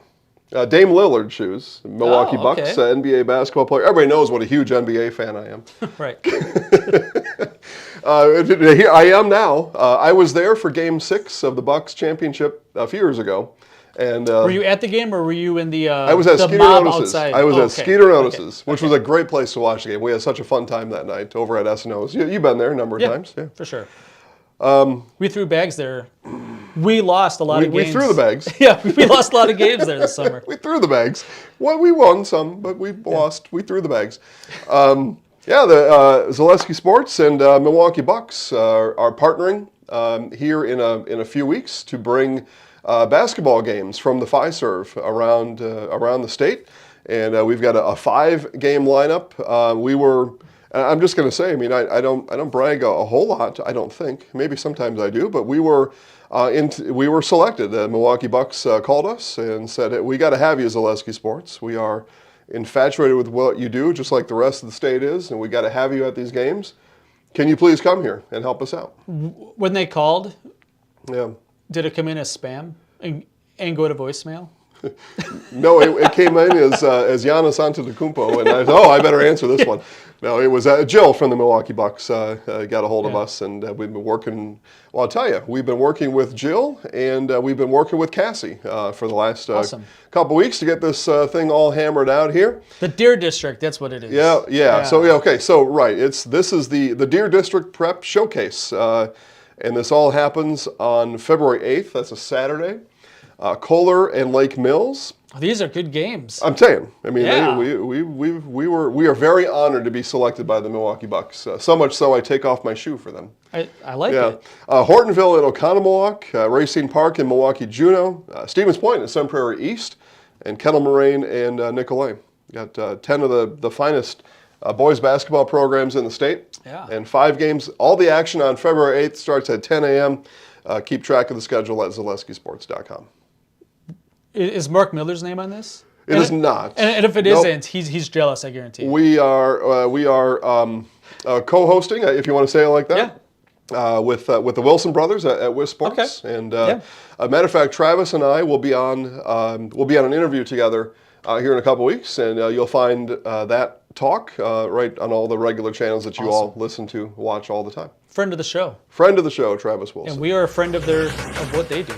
Dame Lillard shoes, Milwaukee Bucks, NBA basketball player. Everybody knows what a huge NBA fan I am. Right. Here I am now. I was there for Game 6 of the Bucks championship a few years ago. And were you at the game, or were you in the I was at the Skeeter mob Notices. outside? I was Oh, at okay. Skeeter Notices, Okay. which was a great place to watch the game. We had such a fun time that night over at S&O's. You've been there a number of times. Yeah, for sure. We threw bags there. We lost a lot of games. We threw the bags. Yeah, we lost a lot of games there this summer. We threw the bags. Well, we won some, but we lost. We threw the bags. The Zaleski Sports and Milwaukee Bucks are partnering here in a few weeks to bring basketball games from the Fiserv around the state, and we've got a 5-game lineup. I'm just going to say, I mean, I don't brag a whole lot. I don't think. Maybe sometimes I do, but we were selected. The Milwaukee Bucks called us and said, hey, we got to have you, Zaleski Sports. We are infatuated with what you do, just like the rest of the state is, and we got to have you at these games. Can you please come here and help us out? When they called, Yeah. did it come in as spam and go to voicemail? No, it came in as Giannis Antetokounmpo, and I better answer this one. No, it was Jill from the Milwaukee Bucks got a hold of us, and we've been working. Well, I'll tell you, we've been working with Jill, and we've been working with Cassie for the last couple weeks to get this thing all hammered out here. The Deer District, that's what it is. Yeah. So okay. So right, this is the Deer District Prep Showcase, and this all happens on February 8th. That's a Saturday. Kohler and Lake Mills. These are good games. I'm saying. I mean, Yeah. we are very honored to be selected by the Milwaukee Bucks. So much so, I take off my shoe for them. I like it. Hortonville at Oconomowoc, Racine Park in Milwaukee Juneau, Stevens Point in Sun Prairie East, and Kettle Moraine and Nicolay. Got 10 of the finest boys basketball programs in the state. Yeah. And 5 games. All the action on February 8th starts at 10 a.m. Keep track of the schedule at ZaleskiSports.com. Is Mark Miller's name on this? It is not. And if it Nope. isn't, he's jealous, I guarantee. We are co-hosting, if you want to say it like that, with the Wilson brothers at WIS Sports. Okay. And a matter of fact, Travis and I will be on an interview together here in a couple weeks, and you'll find that talk right on all the regular channels that you all listen to, watch all the time. Friend of the show. Friend of the show, Travis Wilson. And we are a friend of what they do.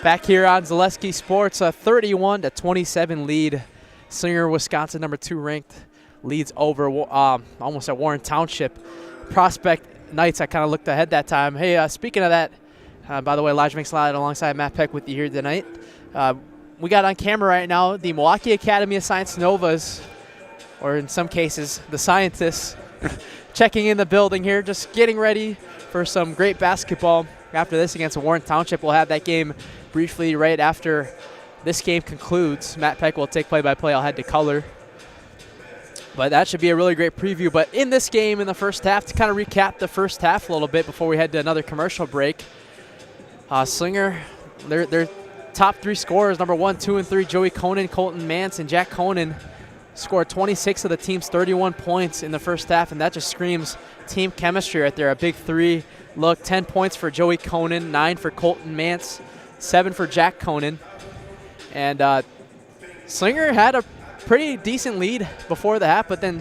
Back here on Zaleski Sports, a 31-27 lead. Slinger, Wisconsin, number 2 ranked, leads over almost at Warren Township. Prospect Knights, I kind of looked ahead that time. Hey, speaking of that, by the way, Elijah McSlide alongside Matt Peck with you here tonight. We got on camera right now the Milwaukee Academy of Science Novas, or in some cases, the scientists, checking in the building here, just getting ready for some great basketball. After this against Warren Township, we'll have that game briefly right after this game concludes. Matt Peck will take play-by-play. I'll head to color. But that should be a really great preview. But in this game, in the first half, to kind of recap the first half a little bit before we head to another commercial break, Slinger, their top 3 scorers, number 1, 2, and 3, Joey Conan, Colton Mance, and Jack Conan, scored 26 of the team's 31 points in the first half, and that just screams team chemistry right there. A big 3 look, 10 points for Joey Conan, 9 for Colton Mance, 7 for Jack Conan. And Slinger had a pretty decent lead before the half, but then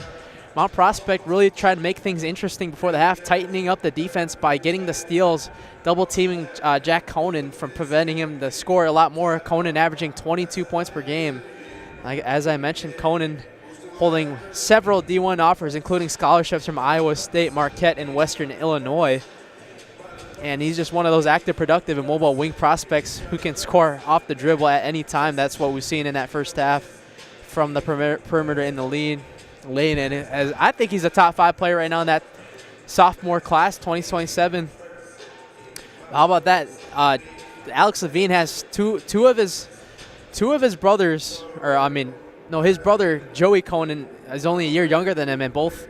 Mount Prospect really tried to make things interesting before the half, tightening up the defense by getting the steals, double-teaming Jack Conan from preventing him to score a lot more. Conan averaging 22 points per game. As I mentioned, Conan holding several D1 offers, including scholarships from Iowa State, Marquette, and Western Illinois. And he's just one of those active, productive, and mobile wing prospects who can score off the dribble at any time. That's what we've seen in that first half from the perimeter in the lane. And as I think he's a top 5 player right now in that sophomore class, 2027. How about that? Alex Levine has two of his brothers, his brother Joey Conan is only a year younger than him, and both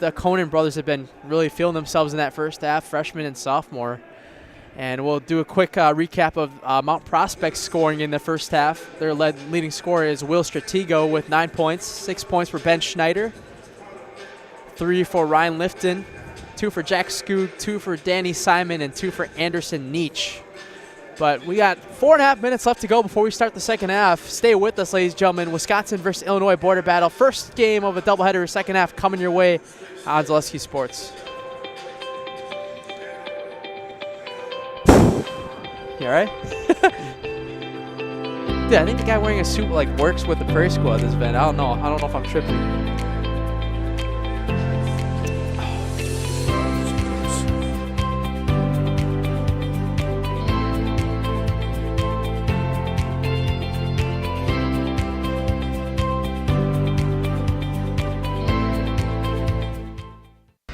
the Conan brothers have been really feeling themselves in that first half, freshman and sophomore. And we'll do a quick recap of Mount Prospect's scoring in the first half. Their leading scorer is Will Stratego with 9 points, 6 points for Ben Schneider, 3 for Ryan Lifton, 2 for Jack Skoog, 2 for Danny Simon, and 2 for Anderson Nietzsche. But we got 4.5 minutes left to go before we start the second half. Stay with us, ladies and gentlemen. Wisconsin versus Illinois border battle. First game of a doubleheader, second half coming your way on Zaleski Sports. You all right? Dude, I think the guy wearing a suit works with the Prairie School at this event. I don't know if I'm tripping.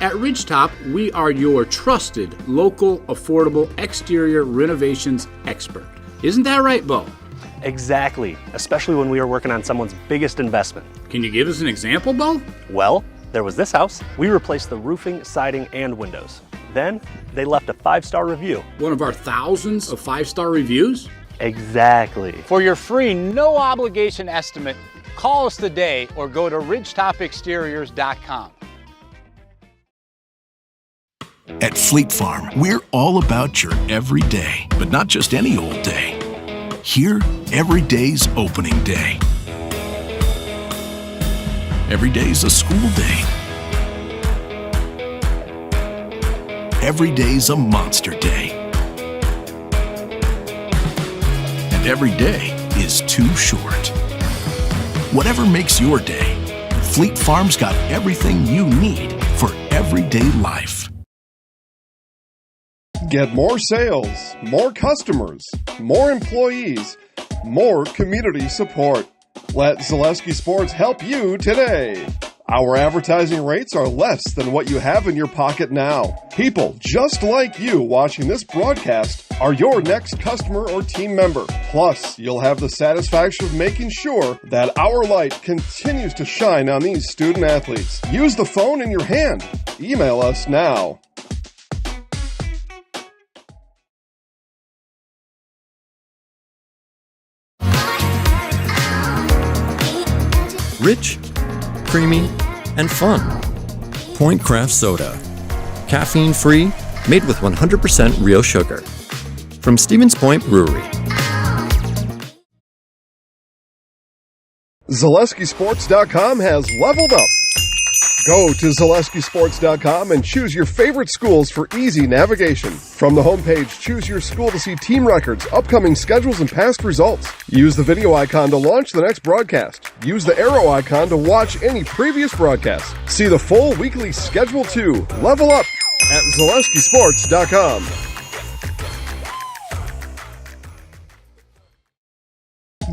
At Ridgetop, we are your trusted, local, affordable exterior renovations expert. Isn't that right, Bo? Exactly, especially when we are working on someone's biggest investment. Can you give us an example, Bo? Well, there was this house. We replaced the roofing, siding, and windows. Then, they left a 5-star review. One of our thousands of 5-star reviews? Exactly. For your free, no obligation estimate, call us today or go to ridgetopexteriors.com. At Fleet Farm, we're all about your everyday, but not just any old day. Here, every day's opening day. Every day's a school day. Every day's a monster day. And every day is too short. Whatever makes your day, Fleet Farm's got everything you need for everyday life. Get more sales, more customers, more employees, more community support. Let Zaleski Sports help you today. Our advertising rates are less than what you have in your pocket now. People just like you watching this broadcast are your next customer or team member. Plus, you'll have the satisfaction of making sure that our light continues to shine on these student athletes. Use the phone in your hand. Email us now. Rich, creamy, and fun. Point Craft Soda. Caffeine-free, made with 100% real sugar. From Stevens Point Brewery. ZaleskiSports.com has leveled up. Go to ZaleskiSports.com and choose your favorite schools for easy navigation. From the homepage, choose your school to see team records, upcoming schedules, and past results. Use the video icon to launch the next broadcast. Use the arrow icon to watch any previous broadcast. See the full weekly schedule too. Level up at ZaleskiSports.com.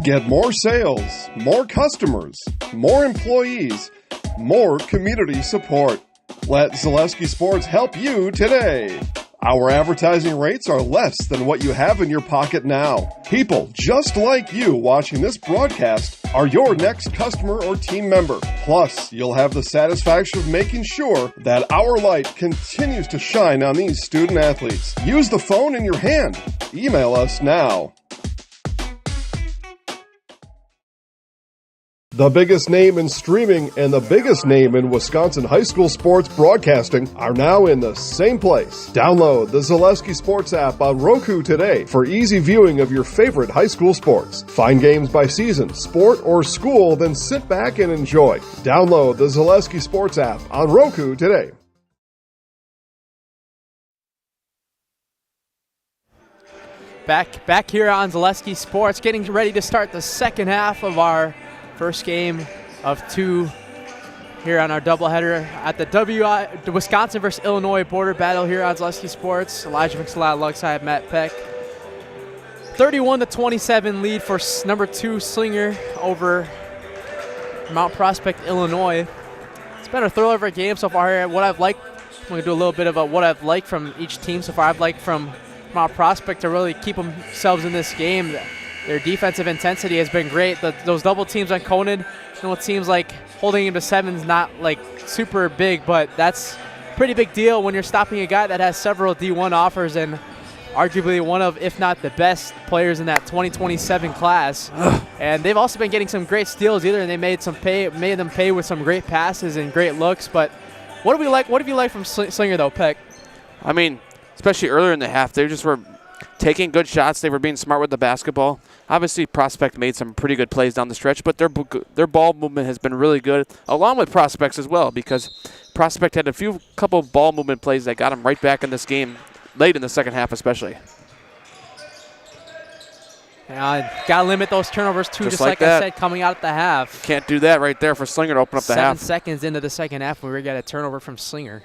Get more sales, more customers, more employees, more community support. Let Zaleski Sports help you today. Our advertising rates are less than what you have in your pocket now. People just like you watching this broadcast are your next customer or team member. Plus, you'll have the satisfaction of making sure that our light continues to shine on these student athletes. Use the phone in your hand. Email us now. The biggest name in streaming and the biggest name in Wisconsin high school sports broadcasting are now in the same place. Download the Zaleski Sports app on Roku today for easy viewing of your favorite high school sports. Find games by season, sport, or school, then sit back and enjoy. Download the Zaleski Sports app on Roku today. Back here on Zaleski Sports, getting ready to start the second half of our first game of two here on our doubleheader at the Wisconsin versus Illinois border battle here on Zaleski Sports. Elijah McSlott alongside Matt Peck. 31-27 lead for number 2 Slinger over Mount Prospect, Illinois. It's been a thrill of a game so far here. What I've liked, I'm going to do a little bit of what I've liked from each team so far. I've liked from Mount Prospect to really keep themselves in this game. Their defensive intensity has been great. Those double teams on Conan, it seems like holding him to 7 is not like super big, but that's a pretty big deal when you're stopping a guy that has several D1 offers and arguably one of, if not the best players in that 2027 class. And they've also been getting some great steals either, and they made them pay with some great passes and great looks. But what do we like? What have you liked from Slinger though, Peck? I mean, especially earlier in the half, they just were taking good shots. They were being smart with the basketball. Obviously, Prospect made some pretty good plays down the stretch, but their ball movement has been really good, along with Prospect's as well, because Prospect had a couple ball movement plays that got them right back in this game, late in the second half especially. Got to limit those turnovers, too, just like I said, coming out at the half. Can't do that right there for Slinger to open up the half. 7 seconds into the second half, we got a turnover from Slinger.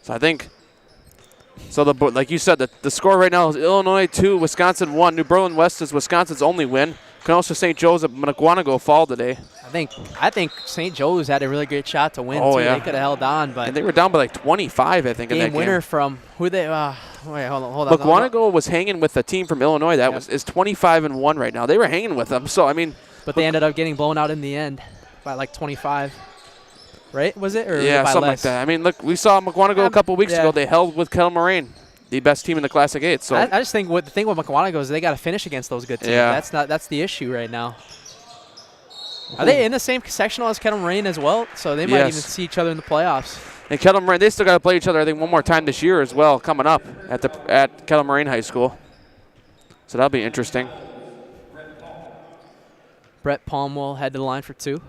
So I think, like you said, the score right now is Illinois 2, Wisconsin 1. New Berlin West is Wisconsin's only win. Kenosha St. Joe's at Munaquanago fall today. I think St. Joe's had a really good shot to win, too. Yeah. They could have held on. But and they were down by like 25, I think, in that game. Game winner from, who they, wait, hold on. Munaquanago was hanging with a team from Illinois that is 25-1 right now. They were hanging with them, so I mean. But they ended up getting blown out in the end by like 25. Right? Was it? Or yeah, was it by something less? like that. I mean, look, we saw Munaquanago a couple weeks ago. They held with Kettle Moraine, the best team in the Classic 8. So I just think the thing with Munaquanago is they got to finish against those good teams. Yeah. That's the issue right now. Are they in the same sectional as Kettle Moraine as well? So they might even see each other in the playoffs. And Kettle Moraine, they still got to play each other, I think, one more time this year as well, coming up at Kettle Moraine High School. So that'll be interesting. Brett Palm will head to the line for 2.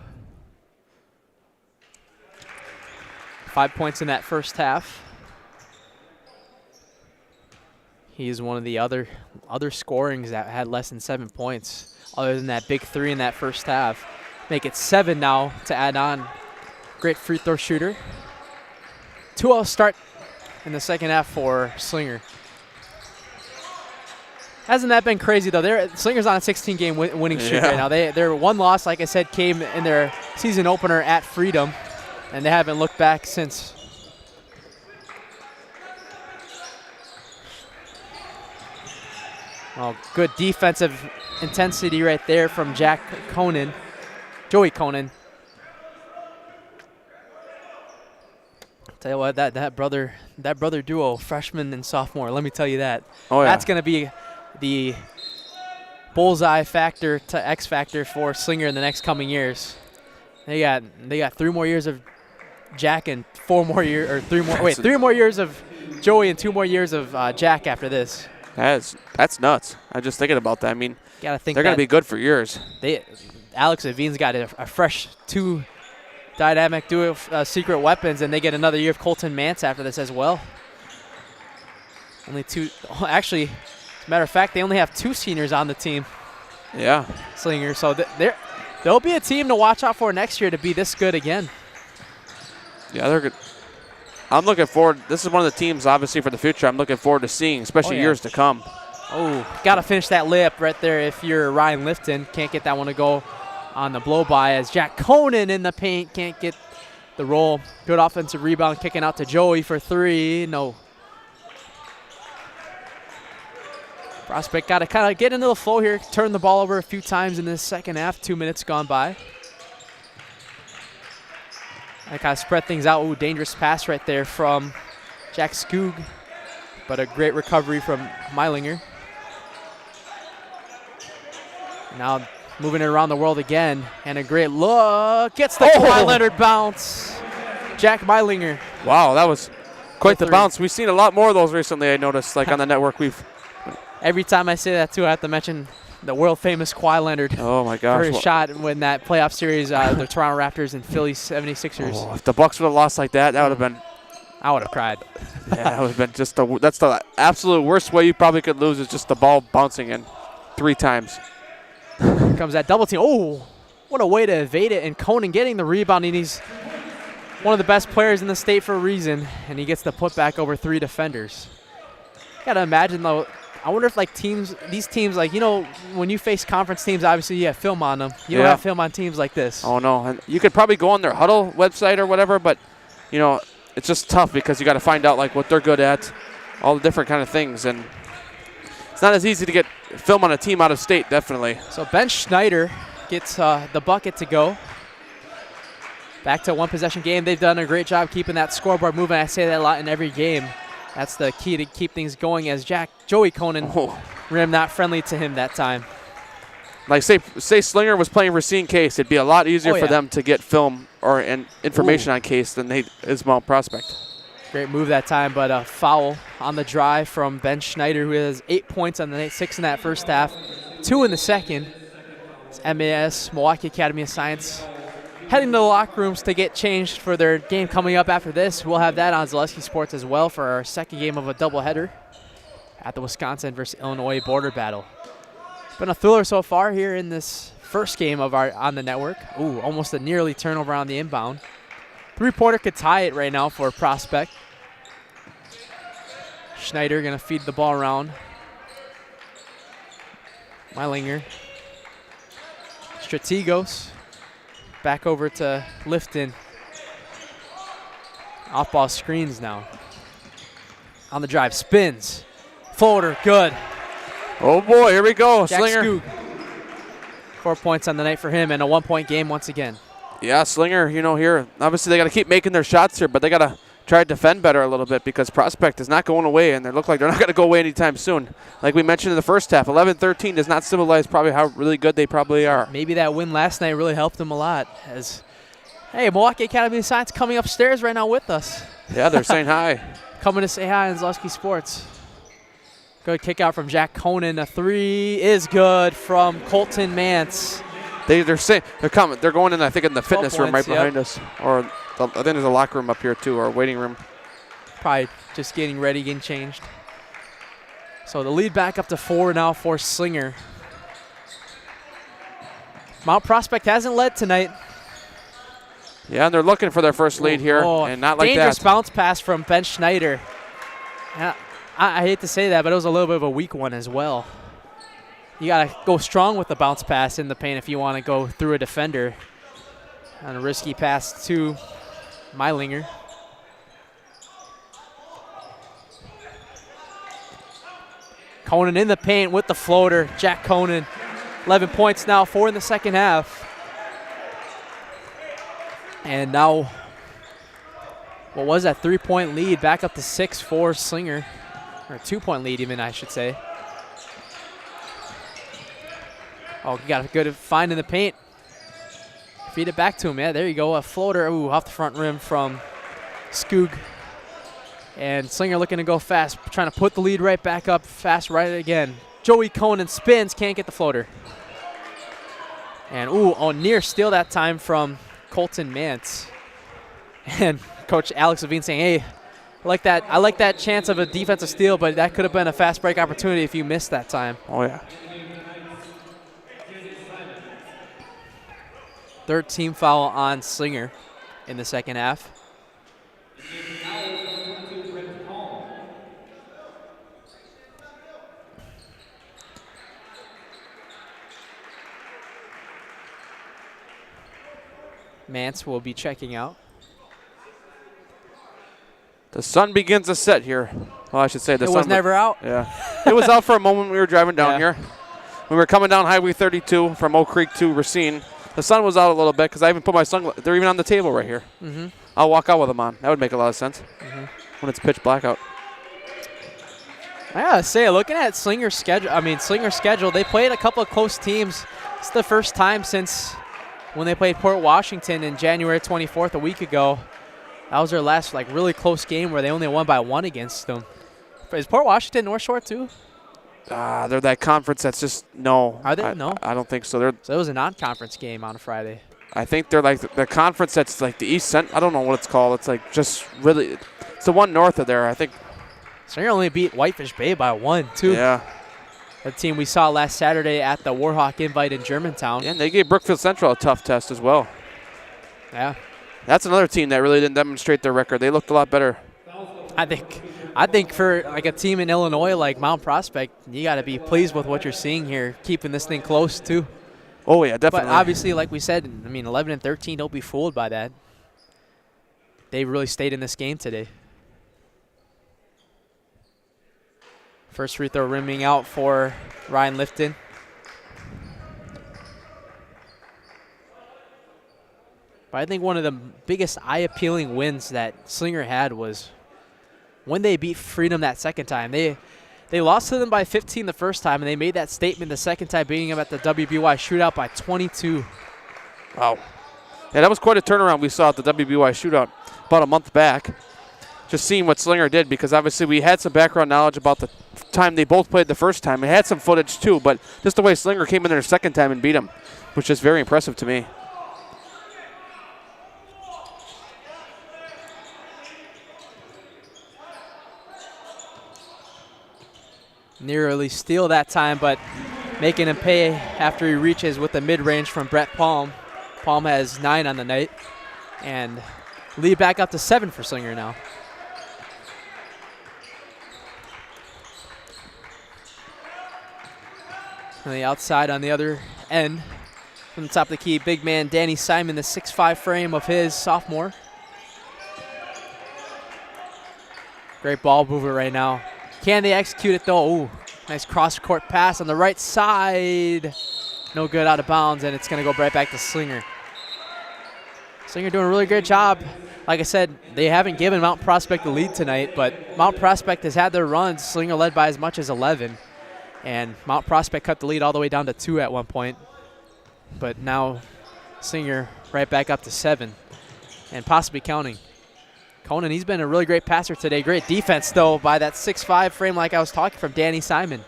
5 points in that first half. He's one of the other scorings that had less than 7 points, other than that big 3 in that first half. Make it 7 now to add on. Great free throw shooter. 2-0 start in the second half for Slinger. Hasn't that been crazy, though? Slinger's on a 16-game winning streak right now. Their one loss, like I said, came in their season opener at Freedom, and they haven't looked back since. Oh, good defensive intensity right there from Joey Conan. Tell you what, that brother duo, freshman and sophomore, let me tell you that. Oh, yeah. That's going to be the bullseye factor to X factor for Slinger in the next coming years. They got 3 more years of Jack and 3 more years of Joey and 2 more years of Jack after this. That's nuts. I'm just thinking about that. I mean, gotta think they're going to be good for years. Alex Levine's got a fresh 2 dynamic duo of secret weapons, and they get another year of Colton Mance after this as well. Only 2. Actually, as a matter of fact, they only have 2 seniors on the team. Yeah. Slinger. So there'll be a team to watch out for next year to be this good again. Yeah, they're good. I'm looking forward. This is one of the teams, obviously, for the future I'm looking forward to seeing, especially years to come. Oh, got to finish that layup right there if you're Ryan Lifton. Can't get that one to go on the blow-by as Jack Conan in the paint. Can't get the roll. Good offensive rebound, kicking out to Joey for 3. No. Prospect got to kind of get into the flow here. Turn the ball over a few times in this second half. 2 minutes gone by. I kind of spread things out. Ooh, dangerous pass right there from Jack Skoog. But a great recovery from Meilinger. Now moving it around the world again. And a great look. Gets the Kawhi Leonard bounce. Jack Meilinger. Wow, that was quite the bounce. We've seen a lot more of those recently, I noticed, like on the network. Every time I say that, too, I have to mention the world-famous Kawhi Leonard. Oh, my gosh. For his shot when that playoff series, the Toronto Raptors and Philly 76ers. Oh, if the Bucks would have lost like that, that would have been. I would have cried. Yeah, that would have been just that's the absolute worst way you probably could lose is just the ball bouncing in 3 times. Here comes that double team. Oh, what a way to evade it. And Conan getting the rebound, and he's one of the best players in the state for a reason. And he gets the putback over 3 defenders. Got to imagine, though, I wonder if these teams, like, when you face conference teams, obviously you have film on them. You don't have film on teams like this. Oh, no. And you could probably go on their Huddle website or whatever, but, it's just tough because you got to find out, like, what they're good at, all the different kind of things. And it's not as easy to get film on a team out of state, definitely. So Ben Schneider gets the bucket to go. Back to a 1-possession game. They've done a great job keeping that scoreboard moving. I say that a lot in every game. That's the key to keep things going as Joey Conan rim not friendly to him that time. Like, say Slinger was playing Racine Case, it'd be a lot easier for them to get film or information on Case than is Mount Prospect. Great move that time, but a foul on the drive from Ben Schneider, who has 8 points on the night, 6 in that first half, 2 in the second. It's MAS, Milwaukee Academy of Science, heading to the locker rooms to get changed for their game coming up after this. We'll have that on Zaleski Sports as well for our second game of a doubleheader at the Wisconsin versus Illinois border battle. It's been a thriller so far here in this first game of our on the network. Ooh, almost a nearly turnover on the inbound. Three-pointer could tie it right now for Prospect. Schneider going to feed the ball around. Slinger. Strategos. Back over to Lifton. Off-ball screens now. On the drive, spins. Floater, good. Oh boy, here we go, Jack Slinger. Skoog. 4 points on the night for him and a 1 point game once again. Yeah, Slinger, here, obviously they got to keep making their shots here, but they got to try to defend better a little bit because Prospect is not going away, and they look like they're not going to go away anytime soon. Like we mentioned in the first half, 11-13 does not symbolize probably how really good they probably are. Maybe that win last night really helped them a lot. As, hey, Milwaukee Academy of Science coming upstairs right now with us. Yeah, they're saying hi. Coming to say hi on Zaleski Sports. Good kick out from Jack Conan. A three is good from Colton Mance. They're saying they're coming. They're going in, I think, in the fitness room right points, behind us, or I think there's a locker room up here too, or a waiting room. Probably just getting ready, getting changed. So the lead back up to 4 now for Slinger. Mount Prospect hasn't led tonight. Yeah, and they're looking for their first lead here, and not like that. Dangerous bounce pass from Ben Schneider. Yeah, I hate to say that, but it was a little bit of a weak one as well. You got to go strong with the bounce pass in the paint if you want to go through a defender. On a risky pass to Slinger. Conan in the paint with the floater. Jack Conan, 11 points now, 4 in the second half. And now, what was that 3-point lead? Back up to 6 for Slinger. Or a 2-point lead even, I should say. Oh, you got a good find in the paint. Feed it back to him. Yeah, there you go. A floater. Ooh, off the front rim from Skoog. And Slinger looking to go fast, trying to put the lead right back up fast right again. Joey Conan spins, can't get the floater. And near steal that time from Colton Mance. And Coach Alex Levine saying, hey, I like that chance of a defensive steal, but that could have been a fast break opportunity if you missed that time. Oh, yeah. Third team foul on Slinger in the second half. Mance will be checking out. The sun begins to set here. Well, I should say the sun was never out. Yeah. It was out for a moment when we were driving down here. When we were coming down Highway 32 from Oak Creek to Racine, the sun was out a little bit because I even put my sunglasses. They're even on the table right here. Mm-hmm. I'll walk out with them on. That would make a lot of sense when it's pitch black out. I gotta say, looking at Slinger's schedule, they played a couple of close teams. It's the first time since when they played Port Washington in January 24th a week ago. That was their last really close game where they only won by 1 against them. Is Port Washington North Shore too? They're that conference that's just no. Are they? No. I don't think so. So it was a non-conference game on a Friday. I think they're like the conference that's like the East Cent. I don't know what it's called. It's like just really. It's the one north of there. I think. Slinger only beat Whitefish Bay by 1 too. Yeah. The team we saw last Saturday at the Warhawk Invite in Germantown. Yeah, and they gave Brookfield Central a tough test as well. Yeah. That's another team that really didn't demonstrate their record. They looked a lot better. I think for a team in Illinois like Mount Prospect, you got to be pleased with what you're seeing here, keeping this thing close too. Oh yeah, definitely. But obviously, like we said, 11-13, don't be fooled by that. They really stayed in this game today. First free throw rimming out for Ryan Lifton. But I think one of the biggest eye-appealing wins that Slinger had was when they beat Freedom that second time. They lost to them by 15 the first time, and they made that statement the second time, beating them at the WBY shootout by 22. Wow. Yeah, that was quite a turnaround we saw at the WBY shootout about a month back. just seeing what Slinger did, because obviously we had some background knowledge about the time they both played the first time. We had some footage too, but just the way Slinger came in there the second time and beat him was just very impressive to me. Nearly steal that time, but making him pay after he reaches with the mid-range from Brett Palm. Palm has 9 on the night, and lead back up to 7 for Slinger now. On the outside, on the other end, from the top of the key, big man Danny Simon, the 6'5" frame of his sophomore. Great ball mover right now. Can they execute it though? Ooh, nice cross-court pass on the right side. No good, out of bounds, and it's going to go right back to Slinger. Slinger doing a really great job. Like I said, they haven't given Mount Prospect the lead tonight, but Mount Prospect has had their runs. Slinger led by as much as 11, and Mount Prospect cut the lead all the way down to 2 at one point. But now Slinger right back up to 7, and possibly counting. Conan, he's been a really great passer today. Great defense, though, by that 6'5" frame like I was talking from Danny Simon.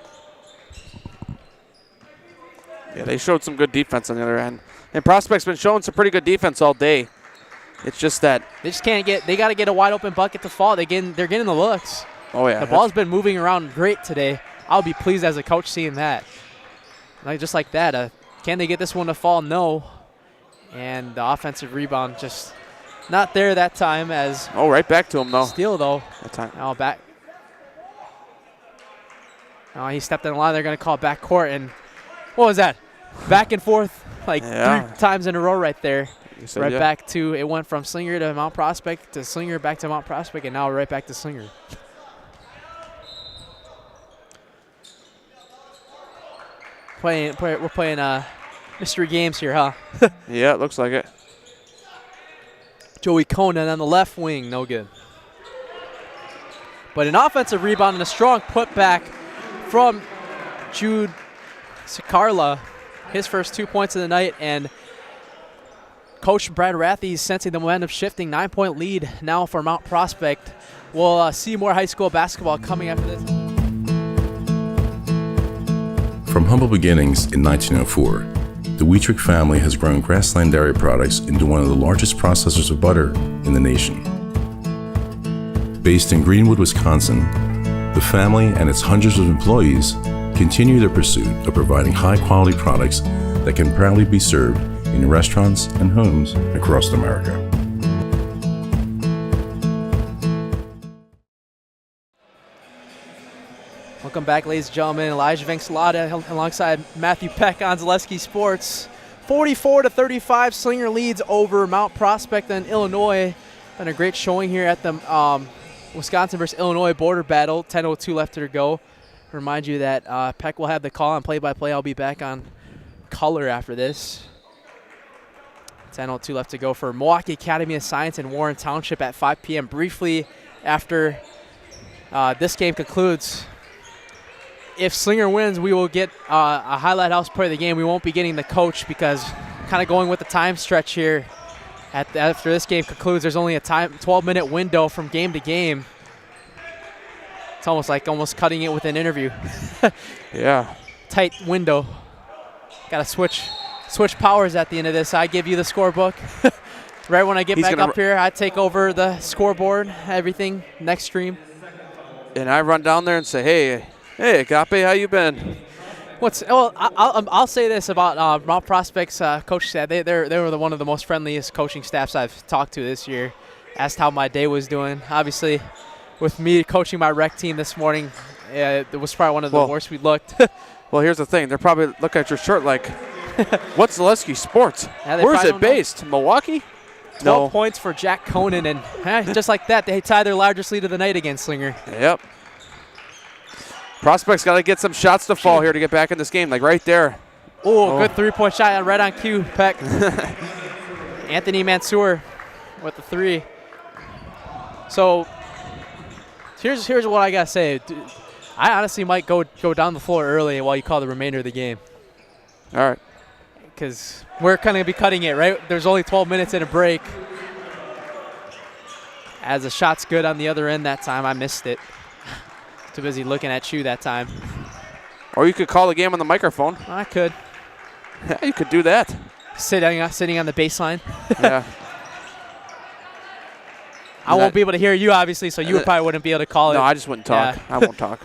Yeah, they showed some good defense on the other end. And Prospect's been showing some pretty good defense all day. It's just that they just can't get, they got to get a wide open bucket to fall. They're getting the looks. Oh, yeah. The ball's been moving around great today. I'll be pleased as a coach seeing that. Just like that. Can they get this one to fall? No. And the offensive rebound just not there that time as. Oh, right back to him, though. Steal, though. That time. Now back. Oh, he stepped in the line. They're going to call back court. And what was that? Back and forth like 3 times in a row right there. Right back to, it went from Slinger to Mount Prospect to Slinger back to Mount Prospect, and now right back to Slinger. We're playing mystery games here, huh? Yeah, it looks like it. Joey Conan on the left wing, no good. But an offensive rebound and a strong putback from Jude Sicarla. His first 2 points of the night, and Coach Brad Rathy is sensing the momentum shifting. 9-point lead now for Mount Prospect. We'll see more high school basketball coming after this. From humble beginnings in 1904, the Wheatrick family has grown Grassland Dairy Products into one of the largest processors of butter in the nation. Based in Greenwood, Wisconsin, the family and its hundreds of employees continue their pursuit of providing high-quality products that can proudly be served in restaurants and homes across America. Welcome back, ladies and gentlemen. Elijah Venxlada alongside Matthew Peck on Zaleski Sports. 44-35, Slinger leads over Mount Prospect and Illinois. Done a great showing here at the Wisconsin versus Illinois border battle. 10:02 left to go. Remind you that Peck will have the call on play-by-play. I'll be back on color after this. 10:02 left to go for Milwaukee Academy of Science in Warren Township at 5 p.m. Briefly after this game concludes, if Slinger wins, we will get a highlight house player of the game. We won't be getting the coach because kind of going with the time stretch here. After this game concludes, there's only a 12-minute window from game to game. It's almost like cutting it with an interview. Yeah. Tight window. Got to switch powers at the end of this. I give you the scorebook. Right when I get back up here, I take over the scoreboard, everything, next stream. And I run down there and say, hey, Agape, how you been? I'll say this about Mount Prospect's coach staff. They were one of the most friendliest coaching staffs I've talked to this year. Asked how my day was doing. Obviously, with me coaching my rec team this morning, it was probably one of the worst we looked. Well, here's the thing. They're probably looking at your shirt like, what's Zaleski Sports? Yeah, where's it based? Milwaukee? 12 points for Jack Conan, and just like that, they tie their largest lead of the night against Slinger. Yep. Prospect's got to get some shots to fall here to get back in this game, like right there. Oh, good three-point shot right on cue, Peck. Anthony Mansour with the 3. So here's what I got to say. I honestly might go down the floor early while you call the remainder of the game. All right. Because we're kind of going to be cutting it, right? There's only 12 minutes and a break. As the shot's good on the other end that time, I missed it. Too busy looking at you that time. Or you could call the game on the microphone. I could. You could do that. Sitting on the baseline. Yeah. I won't be able to hear you, obviously, so you probably wouldn't be able to call it. No, I just wouldn't talk. Yeah. I won't talk.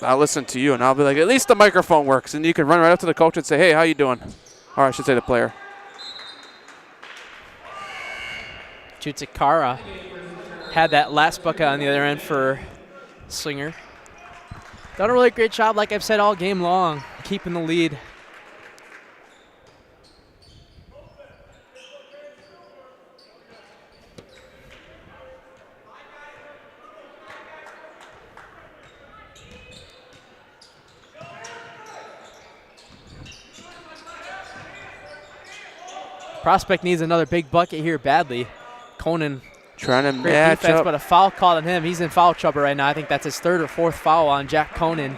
I'll listen to you, and I'll be like, at least the microphone works. And you can run right up to the coach and say, hey, how you doing? Or I should say the player. Chutakara had that last bucket on the other end for Slinger. Done a really great job, like I've said all game long, keeping the lead. Prospect needs another big bucket here badly. Conan trying to great match defense, up. but a foul called on him. He's in foul trouble right now. I think that's his 3rd or 4th foul on Jack Conan.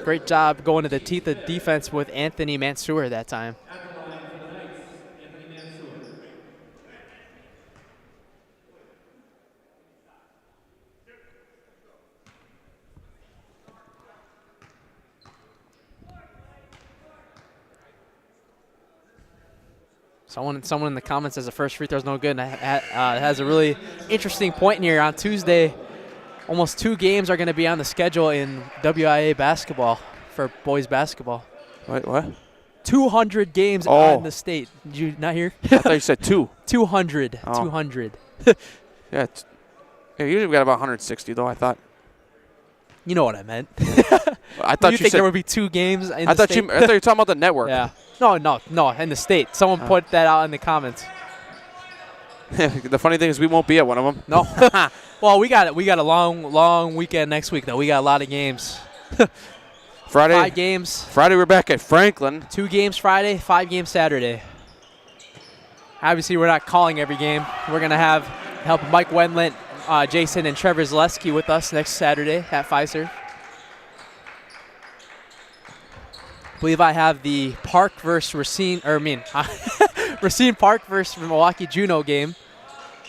Great job going to the teeth of defense with Anthony Mansour that time. Someone in the comments says the first free throw's no good, and has a really interesting point here. On Tuesday, almost 2 games are going to be on the schedule in WIAA basketball for boys basketball. Wait, what? 200 games on the state. Did you not hear? I thought you said 2. 200. Oh. 200. Yeah, usually we got about 160, though, I thought. You know what I meant. I thought you think said, there would be 2 games in I the thought state? I thought you were talking about the network. Yeah. No, in the state. Someone put that out in the comments. The funny thing is we won't be at one of them. No. Well, we got a long weekend next week, though. We got a lot of games. Friday. 5 games. Friday we're back at Franklin. 2 games Friday, 5 games Saturday. Obviously, we're not calling every game. We're going to have help Mike Wendlandt, Jason, and Trevor Zaleski with us next Saturday at Pfizer. I believe I have the Park versus Racine, Racine Park versus Milwaukee Juneau game.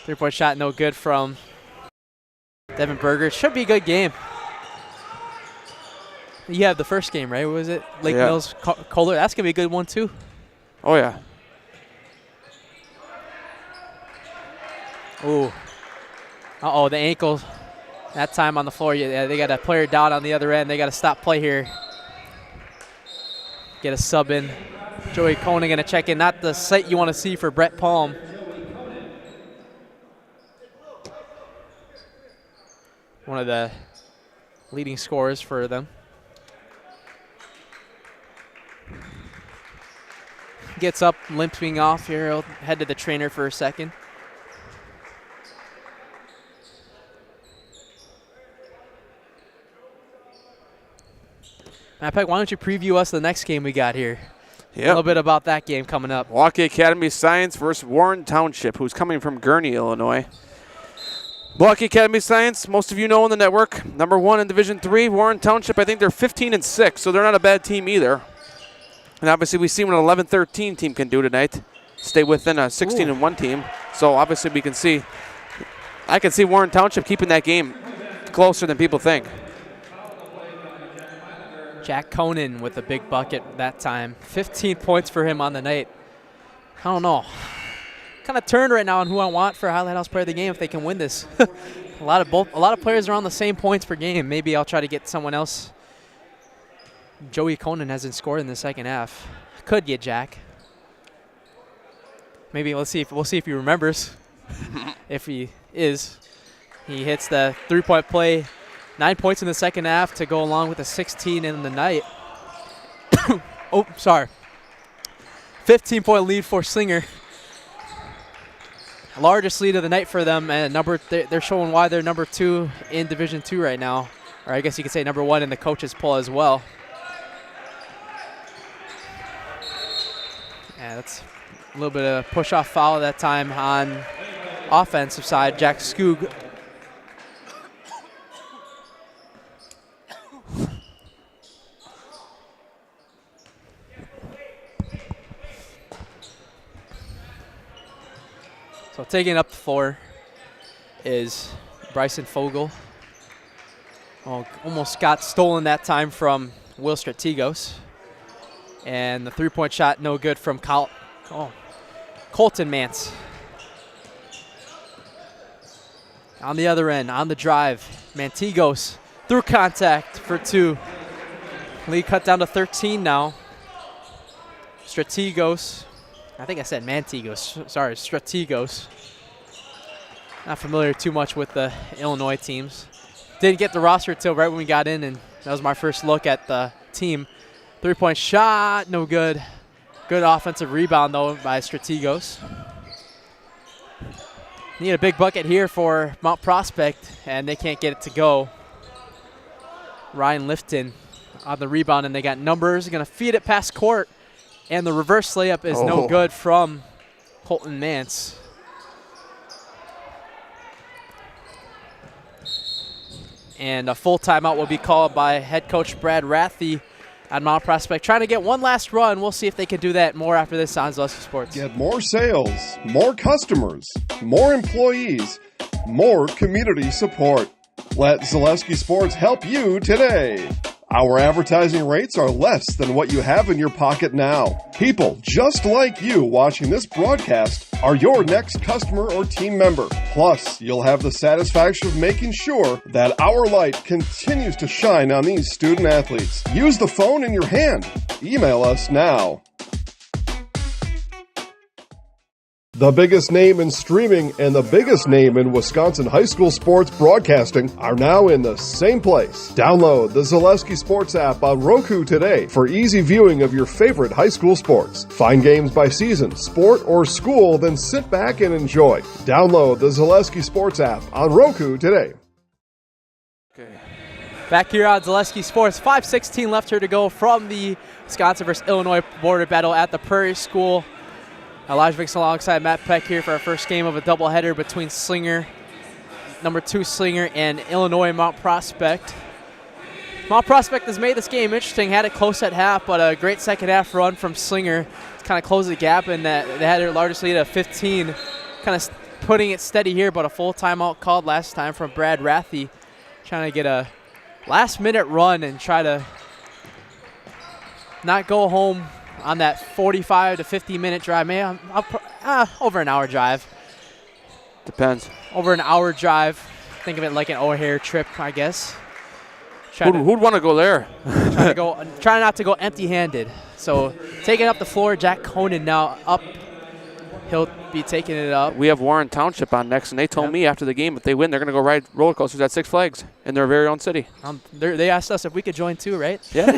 3-point shot, no good from Devin Berger. Should be a good game. You have the first game, right? What was it? Lake Mills, Kohler. That's going to be a good one, too. Oh, yeah. Ooh. Uh-oh, the ankle. That time on the floor. Yeah, they got a player down on the other end. They got to stop play here. Get a sub in. Joey Koenig going to check in. Not the sight you want to see for Brett Palm. One of the leading scorers for them. Gets up, limping off here. He'll head to the trainer for a second. Matt Peck, why don't you preview us the next game we got here? Yep. A little bit about that game coming up. Milwaukee Academy Science versus Warren Township, who's coming from Gurnee, Illinois. Milwaukee Academy Science, most of you know on the network, number 1 in Division III. Warren Township, I think they're 15-6, so they're not a bad team either. And obviously we see what an 11-13 team can do tonight. Stay within a 16-1 team. So obviously we can see, I can see Warren Township keeping that game closer than people think. Jack Conan with a big bucket that time. 15 points for him on the night. I don't know. Kind of turned right now on who I want for Highlight House Player of the Game if they can win this. a lot of players are on the same points per game. Maybe I'll try to get someone else. Joey Conan hasn't scored in the second half. Could get Jack. Maybe we'll see if he remembers. If he is. He hits the 3-point play. 9 points in the second half to go along with a 16 in the night. Oh, sorry. 15-point lead for Slinger. Largest lead of the night for them, and they're showing why they're number 2 in Division II right now. Or I guess you could say number 1 in the coaches poll as well. Yeah, that's a little bit of push-off foul that time on offensive side. Jack Skoog. taking up the floor is Bryson Fogel. Oh, almost got stolen that time from Will Strategos. And the three-point shot no good from Colton Mance. On the other end, on the drive, Mantigos through contact for 2. Lead cut down to 13 now. Strategos. I think I said Mantigos. Sorry, Strategos. Not familiar too much with the Illinois teams. Didn't get the roster until right when we got in, and that was my first look at the team. Three-point shot, no good. Good offensive rebound, though, by Strategos. Need a big bucket here for Mount Prospect, and they can't get it to go. Ryan Lifton on the rebound, and they got numbers. Going to feed it past court, and the reverse layup is no good from Colton Mance. And a full timeout will be called by head coach Brad Rathy on Mount Prospect, trying to get one last run. We'll see if they can do that more after this on Zaleski Sports. Get more sales, more customers, more employees, more community support. Let Zaleski Sports help you today. Our advertising rates are less than what you have in your pocket now. People just like you watching this broadcast are your next customer or team member. Plus, you'll have the satisfaction of making sure that our light continues to shine on these student athletes. Use the phone in your hand. Email us now. The biggest name in streaming and the biggest name in Wisconsin high school sports broadcasting are now in the same place. Download the Zaleski Sports app on Roku today for easy viewing of your favorite high school sports. Find games by season, sport, or school, then sit back and enjoy. Download the Zaleski Sports app on Roku today. Okay. Back here on Zaleski Sports, 5:16 left here to go from the Wisconsin versus Illinois border battle at the Prairie School. Elijah Vicks alongside Matt Peck here for our first game of a doubleheader between Slinger, number 2 Slinger, and Illinois Mount Prospect. Mount Prospect has made this game interesting, had it close at half, but a great second half run from Slinger to kind of close the gap, and that they had their largest lead at 15, kind of putting it steady here, but a full timeout called last time from Brad Rathy, trying to get a last-minute run and try to not go home on that 45 to 50-minute drive. Maybe over an hour drive. Depends. Over an hour drive. Think of it like an O'Hare trip, I guess. Who'd want to go there? Try not to go empty-handed. So taking up the floor, Jack Conan now up. He'll be taking it up. We have Warren Township on next, and they told me after the game if they win, they're going to go ride roller coasters at Six Flags in their very own city. They asked us if we could join too, right? Yeah,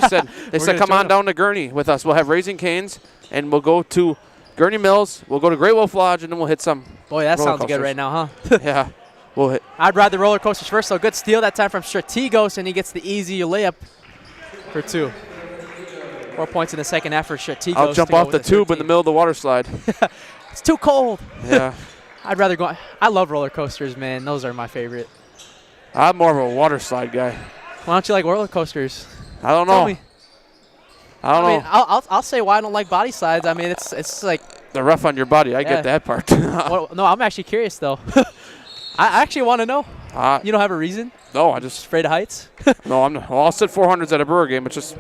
they said come on down to Gurney with us. We'll have Raising Cane's, and we'll go to Gurney Mills. We'll go to Great Wolf Lodge, and then we'll hit some. Boy, that sounds coasters. good right now, huh? Yeah, we'll hit. I'd ride the roller coasters first. So good steal that time from Strategos, and he gets the easy layup for 2. 4 points in the second half for Strategos. I'll jump off the tube in the middle of the water slide. It's too cold. Yeah. I'd rather go. I love roller coasters, man. Those are my favorite. I'm more of a water slide guy. Why don't you like roller coasters? I don't know. Tell me. I don't know. I'll say why I don't like body slides. I mean, it's like they're rough on your body. I get that part. Well, no, I'm actually curious though. I actually want to know. You don't have a reason? No, I just afraid of heights. No, I'm. Well, I'll sit 400s at a Brewer game. It's just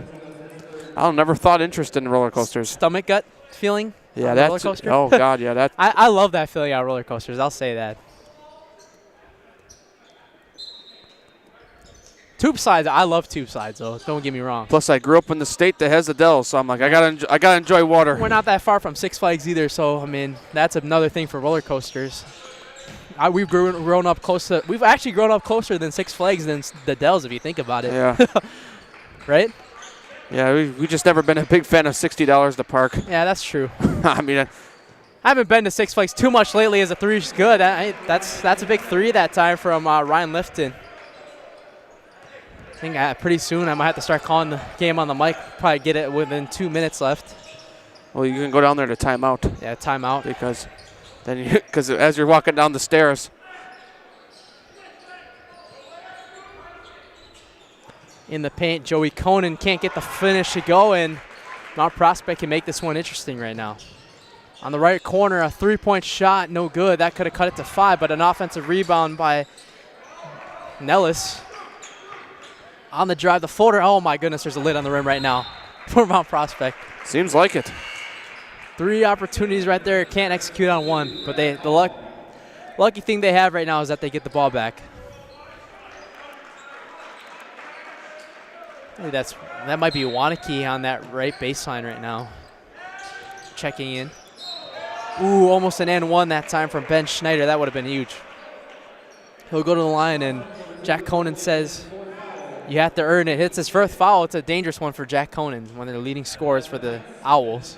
I never thought interested in roller coasters. Stomach gut feeling. Yeah, that's. Roller coaster? Oh God, yeah, that. I love that feeling on roller coasters. I'll say that. Tube slides, I love tube slides though. Don't get me wrong. Plus, I grew up in the state that has the Dells, so I'm like, I gotta enjoy water. We're not that far from Six Flags either, so I mean, that's another thing for roller coasters. We've grown up close to. We've actually grown up closer than Six Flags than the Dells, if you think about it. Yeah. Right. Yeah, we just never been a big fan of $60 to park. Yeah, that's true. I mean, I haven't been to Six Flags too much lately. As a 3 is good. That's a big 3 that time from Ryan Lifton. I think pretty soon I might have to start calling the game on the mic. Probably get it within 2 minutes left. Well, you can go down there to timeout. Yeah, timeout. Because as you're walking down the stairs. In the paint, Joey Conan can't get the finish to go, and Mount Prospect can make this one interesting right now. On the right corner, a three-point shot, no good. That could have cut it to 5, but an offensive rebound by Nellis. On the drive, the floater. Oh, my goodness, there's a lid on the rim right now for Mount Prospect. Seems like it. 3 opportunities right there. Can't execute on 1, but the lucky thing they have right now is that they get the ball back. Hey, that might be Wanakee on that right baseline right now. Checking in. Ooh, almost an and 1 that time from Ben Schneider. That would have been huge. He'll go to the line, and Jack Conan says, you have to earn it. Hits his first foul. It's a dangerous one for Jack Conan, one of the leading scorers for the Owls.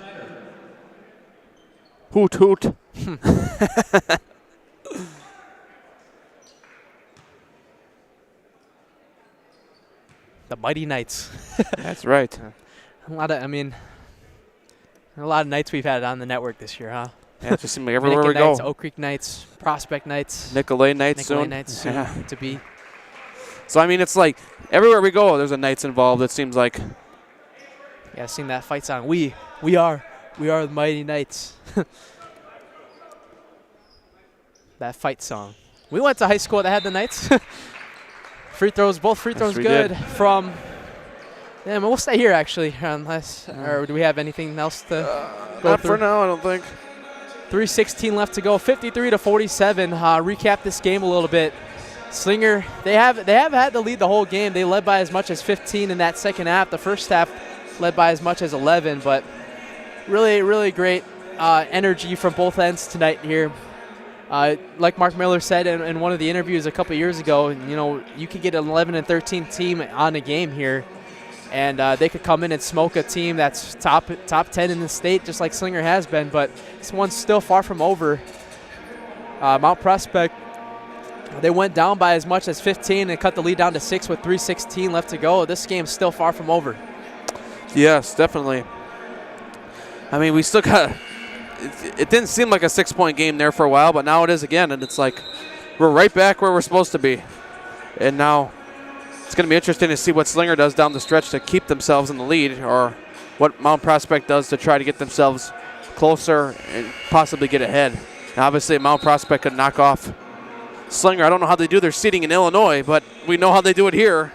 Hoot, hoot. The Mighty Knights. That's right. A lot of nights we've had on the network this year, huh? Yeah, it just seems like everywhere we go. Knights, Oak Creek Nights, Prospect Nights. Nicolay Nights Nicolay soon. Nights soon to be. So, I mean, it's like everywhere we go, there's a Knights involved, it seems like. Yeah, sing that fight song. We are the Mighty Knights. That fight song. We went to high school that had the Knights. Free throws, both free throws good from. Yeah, we'll stay here actually, unless or do we have anything else to go Not through? for now, I don't think. 3:16 left to go. 53-47. Recap this game a little bit. Slinger, they have had the lead the whole game. They led by as much as 15 in that second half. The first half led by as much as 11, but really, really great energy from both ends tonight here. Like Mark Miller said in one of the interviews a couple years ago, you could get an 11 and 13 team on a game here, and they could come in and smoke a team that's top 10 in the state, just like Slinger has been. But this one's still far from over. Mount Prospect, they went down by as much as 15 and cut the lead down to 6 with 3:16 left to go. This game's still far from over. Yes, definitely. I mean, we still got. It didn't seem like a 6-point game there for a while, but now it is again, and it's like we're right back where we're supposed to be. And now it's going to be interesting to see what Slinger does down the stretch to keep themselves in the lead, or what Mount Prospect does to try to get themselves closer and possibly get ahead. Now, obviously, Mount Prospect could knock off Slinger. I don't know how they do their seeding in Illinois, but we know how they do it here.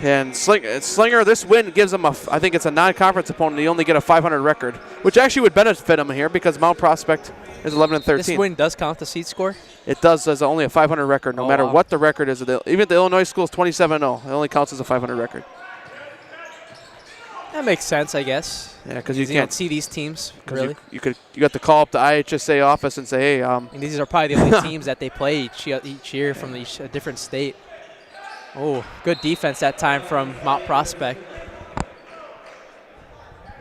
And Slinger, this win gives them I think it's a non-conference opponent. They only get a 500 record, which actually would benefit them here because Mount Prospect is 11 and 13. This win does count the seed score? It does as only a 500 record, no matter what the record is. Even the Illinois school is 27-0. It only counts as a 500 record. That makes sense, I guess. Yeah, because you don't see these teams, really. You got to call up the IHSA office and say, hey. And these are probably the only teams that they play each year from a different state. Oh, good defense that time from Mount Prospect.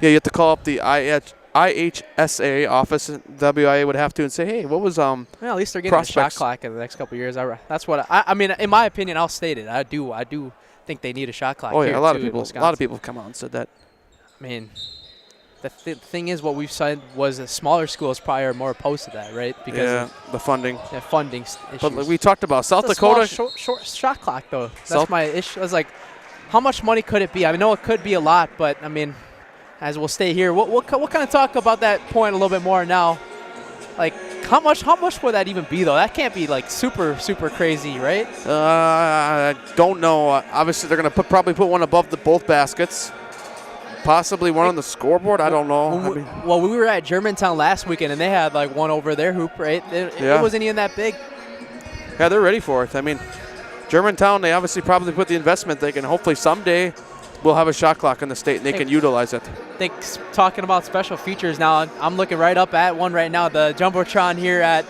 Yeah, you have to call up the IHSA office. WIAA would have to and say, hey, what was Well, at least they're getting a shot clock in the next couple of years. That's what I mean. In my opinion, I'll state it. I do think they need a shot clock. Oh yeah, here a lot too, of people have come out and said that. I mean, the thing is, what we've said was the smaller schools probably are more opposed to that, right? Because of the funding. Yeah, funding issues. But like we talked about South it's Dakota. A small, short shot clock, though. That's my issue. I was like, how much money could it be? I know it could be a lot, but I mean, as we'll stay here, we'll kind of talk about that point a little bit more now. Like, how much would that even be, though? That can't be like super crazy, right? I don't know. Obviously, they're gonna probably put one above both baskets. Possibly one on the scoreboard. I don't know. Well, we were at Germantown last weekend, and they had like one over their hoop, right? It wasn't even that big. Yeah, they're ready for it. I mean, Germantown, they obviously probably put the investment. They can hopefully someday we'll have a shot clock in the state, and they can utilize it. I think talking about special features now, I'm looking right up at one right now, the Jumbotron here at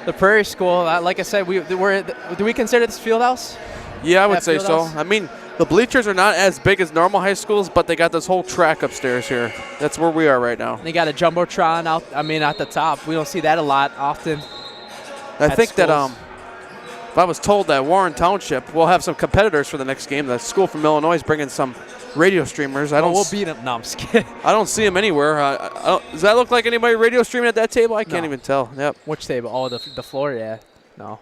the Prairie School. Like I said, do we consider this field house? Yeah, I would say so. I mean, the bleachers are not as big as normal high schools, but they got this whole track upstairs here. That's where we are right now. They got a Jumbotron at the top. We don't see that a lot often. I think schools. That if I was told that Warren Township will have some competitors for the next game, the school from Illinois is bringing some radio streamers. We'll beat them. No, I'm just kidding. I don't see them anywhere. Does that look like anybody radio streaming at that table? I can't even tell. Yep. Which table? Oh, the floor, yeah. No.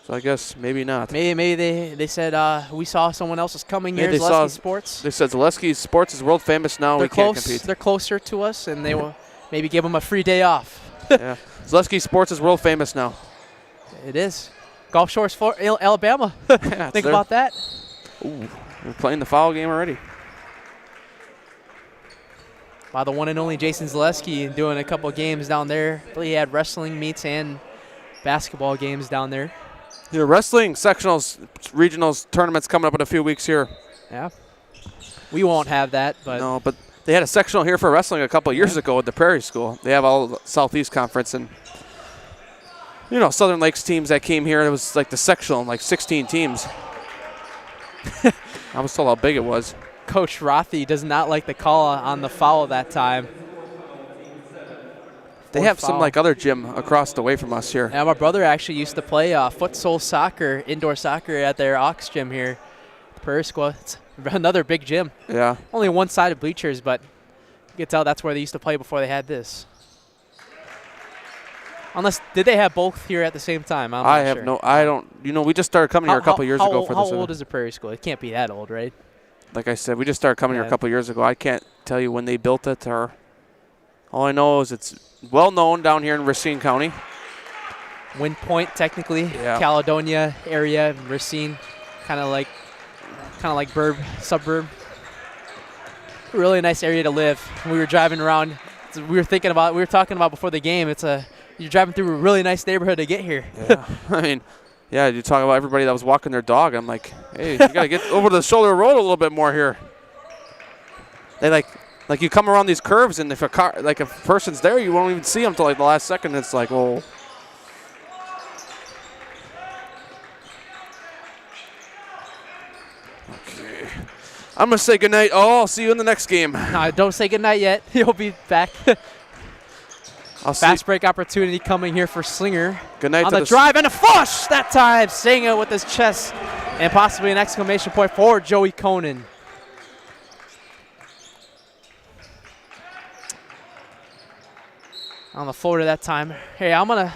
So I guess maybe not. Maybe they said we saw someone else was coming here. They Zaleski Sports. They said Zaleski Sports is world famous now. They're We can't close. compete. They're closer to us, and they will maybe give them a free day off. Yeah. Zaleski Sports is world famous now. It is. Gulf Shores, Alabama. Yeah, Think about that. Ooh, we're playing the foul game already. By the one and only Jason Zaleski doing a couple games down there. I believe he had wrestling meets and basketball games down there. Yeah, wrestling sectionals, regionals, tournaments coming up in a few weeks here. Yeah. We won't have that, but no. But they had a sectional here for wrestling a couple of years ago at the Prairie School. They have all the Southeast Conference and Southern Lakes teams that came here. It was like the sectional, like 16 teams. I was told how big it was. Coach Rothy does not like the call on the foul that time. They have some like other gym across the way from us here. Yeah, my brother actually used to play futsal soccer, indoor soccer at their Aux gym here, the Prairie School. It's another big gym. Yeah. Only one side of bleachers, but you can tell that's where they used to play before they had this. Unless, did they have both here at the same time? I don't. We just started coming here a couple years ago for this. How old is the Prairie School? It can't be that old, right? Like I said, we just started coming here a couple years ago. I can't tell you when they built it, or all I know is it's well known down here in Racine County. Wind Point, technically, yeah. Caledonia area, Racine, kind of like suburb. Really nice area to live. We were driving around. We were talking about before the game. You're driving through a really nice neighborhood to get here. Yeah, I mean, yeah, you talk about everybody that was walking their dog. I'm like, hey, you gotta get over the shoulder road a little bit more here. They like you come around these curves, and if a person's there, you won't even see them until like the last second. It's like, oh. Okay, I'm gonna say goodnight. Oh, I'll see you in the next game. No, don't say goodnight yet. You'll be back. Fast break opportunity coming here for Slinger. Good night on the drive and a flush that time. Saying it with his chest and possibly an exclamation point for Joey Conan. On the floor to that time. Hey, I'm gonna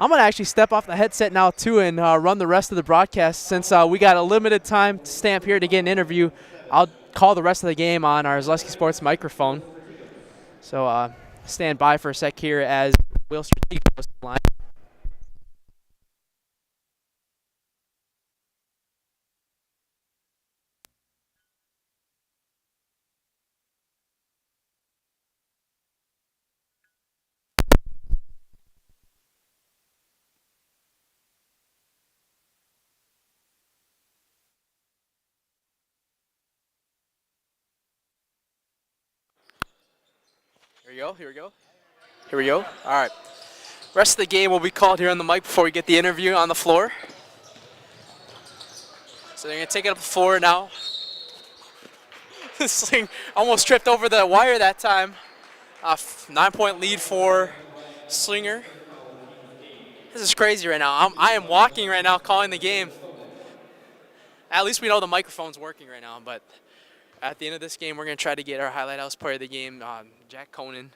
actually step off the headset now too and run the rest of the broadcast since we got a limited time to stamp here to get an interview. I'll call the rest of the game on our Zaleski Sports microphone. So. Stand by for a sec here as Will Strategic goes to the line. Here we go. All right. Rest of the game will be called here on the mic before we get the interview on the floor. So they're going to take it up the floor now. Sling almost tripped over the wire that time. 9-point lead for Slinger. This is crazy right now. I am walking right now calling the game. At least we know the microphone's working right now, but at the end of this game, we're going to try to get our highlight house player of the game, Jack Conan.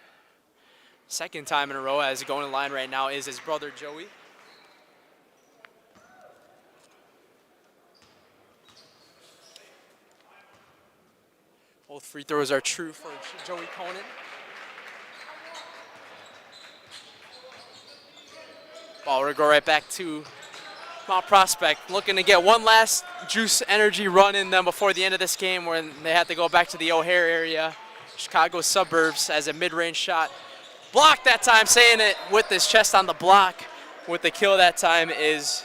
Second time in a row as going to the line right now is his brother, Joey. Both free throws are true for Joey Conan. Ball will go right back to Mount Prospect, looking to get one last juice energy run in them before the end of this game when they have to go back to the O'Hare area, Chicago suburbs, as a mid-range shot. Blocked that time, saying it with his chest on the block. With the kill that time is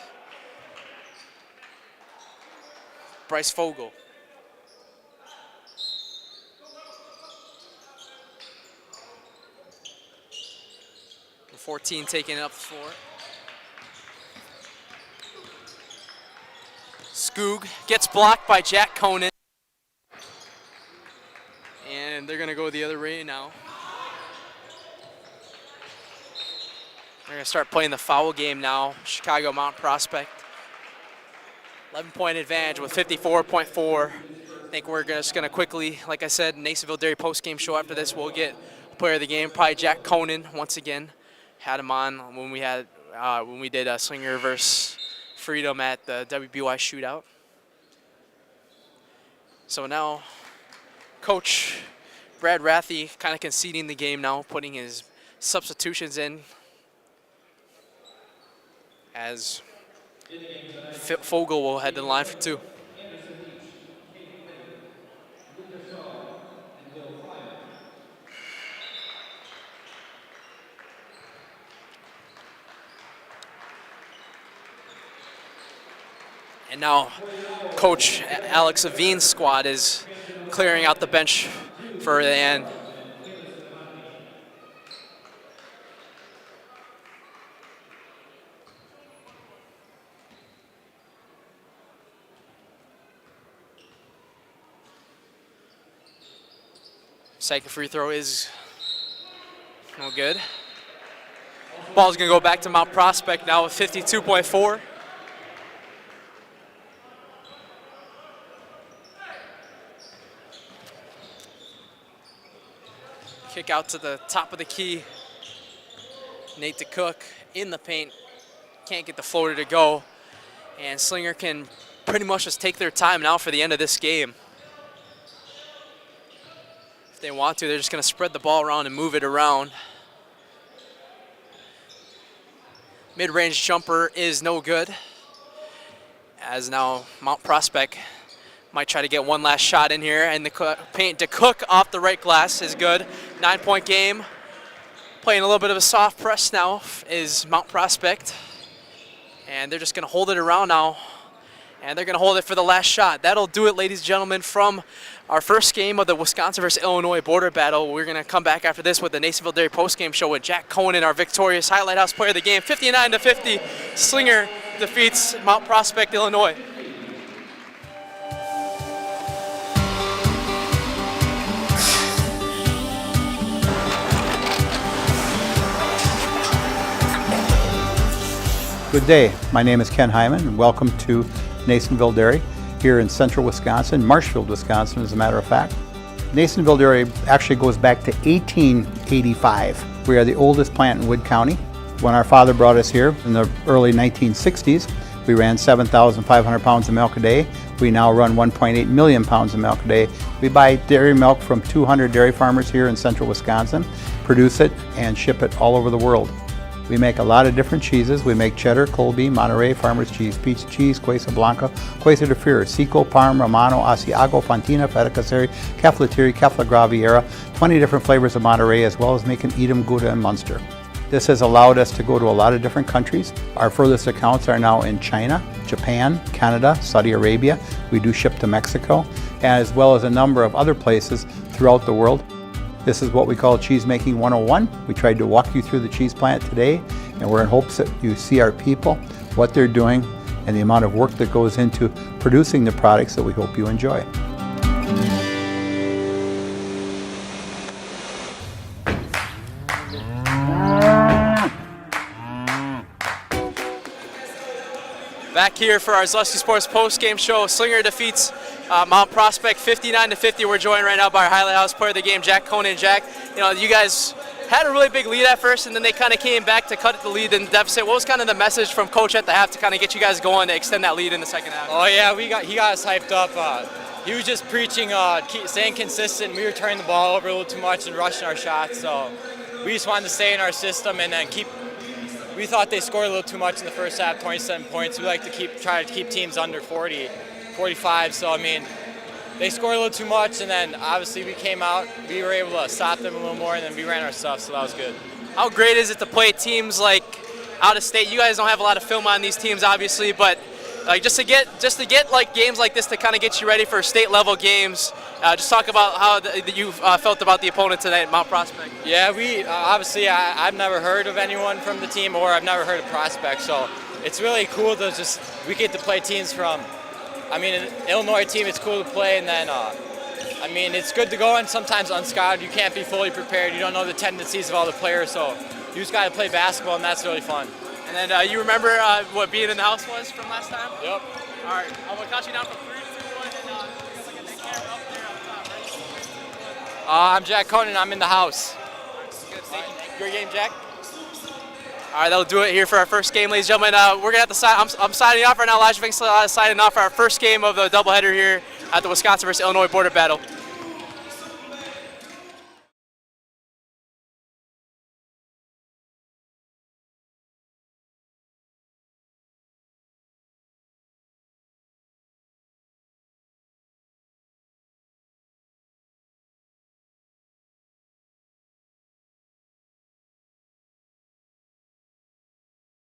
Bryce Fogel. The 14 taking it up the floor. Skoog gets blocked by Jack Conan. And they're going to go the other way now. They're going to start playing the foul game now. Chicago Mount Prospect. 11-point advantage with 54.4. I think we're just going to quickly, like I said, Nasonville Dairy post-game show after this. We'll get player of the game, probably Jack Conan once again. Had him on when we did Slinger versus freedom at the WBY shootout. So now Coach Brad Rathie kind of conceding the game now, putting his substitutions in as Fogel will head to the line for 2. And now Coach Alex Levine's squad is clearing out the bench for the end. Second free throw is no good. Ball's gonna go back to Mount Prospect now with 52.4. Kick out to the top of the key. Nate DeCook in the paint. Can't get the floater to go. And Slinger can pretty much just take their time now for the end of this game. If they want to, they're just going to spread the ball around and move it around. Mid-range jumper is no good. As now Mount Prospect might try to get one last shot in here, and the paint to Cook off the right glass is good. 9-point game. Playing a little bit of a soft press now is Mount Prospect. And they're just going to hold it around now. And they're going to hold it for the last shot. That'll do it, ladies and gentlemen, from our first game of the Wisconsin versus Illinois border battle. We're going to come back after this with the Nasonville Dairy postgame show with Jack Conan, our victorious Highlight House player of the game. 59-50, Slinger defeats Mount Prospect, Illinois. Good day. My name is Ken Hyman, and welcome to Nasonville Dairy here in central Wisconsin, Marshfield, Wisconsin, as a matter of fact. Nasonville Dairy actually goes back to 1885. We are the oldest plant in Wood County. When our father brought us here in the early 1960s, we ran 7,500 pounds of milk a day. We now run 1.8 million pounds of milk a day. We buy dairy milk from 200 dairy farmers here in central Wisconsin, produce it, and ship it all over the world. We make a lot of different cheeses. We make cheddar, Colby, Monterey, Farmer's Cheese, Pizza Cheese, Quesa Blanca, Quesa de Freer, Seco, Parm, Romano, Asiago, Fontina, Feta Caseri, Caflateri, Cafla Graviera, 20 different flavors of Monterey, as well as making Edam, Gouda, and Munster. This has allowed us to go to a lot of different countries. Our furthest accounts are now in China, Japan, Canada, Saudi Arabia. We do ship to Mexico, as well as a number of other places throughout the world. This is what we call Cheese Making 101. We tried to walk you through the cheese plant today, and we're in hopes that you see our people, what they're doing, and the amount of work that goes into producing the products that we hope you enjoy. Back here for our Zaleski Sports post-game show. Slinger defeats Mount Prospect 59-50. We're joined right now by our Highlight House player of the game, Jack Conan. Jack, you know, you guys had a really big lead at first, and then they kind of came back to cut the lead in the deficit. What was kind of the message from Coach at the half to kind of get you guys going to extend that lead in the second half? Oh yeah, he got us hyped up. He was just preaching, staying consistent. We were turning the ball over a little too much and rushing our shots, so we just wanted to stay in our system and then keep. We thought they scored a little too much in the first half, 27 points. We like to try to keep teams under 40, 45. So I mean, they scored a little too much, and then obviously we came out. We were able to stop them a little more, and then we ran our stuff. So that was good. How great is it to play teams like out of state? You guys don't have a lot of film on these teams, obviously, but like just to get like games like this to kind of get you ready for state level games. Just talk about how you felt about the opponent tonight at Mount Prospect. Yeah, we obviously I've never heard of anyone from the team, or I've never heard of Prospect, so it's really cool to we get to play teams from. I mean, an Illinois team, it's cool to play, and then I mean, it's good to go in sometimes unscouted. You can't be fully prepared. You don't know the tendencies of all the players, so you just got to play basketball, and that's really fun. And then you remember what being in the house was from last time? Yep. All right, I'm gonna count you down from 3, 2, 1, and like a camera up there on top, right? I'm Jack Conan. I'm in the house. Good. Thank you. Your game, Jack. All right, that'll do it here for our first game, ladies and gentlemen. We're gonna have to sign. I'm signing off right now. Elijah Finks signing off for our first game of the doubleheader here at the Wisconsin versus Illinois border battle.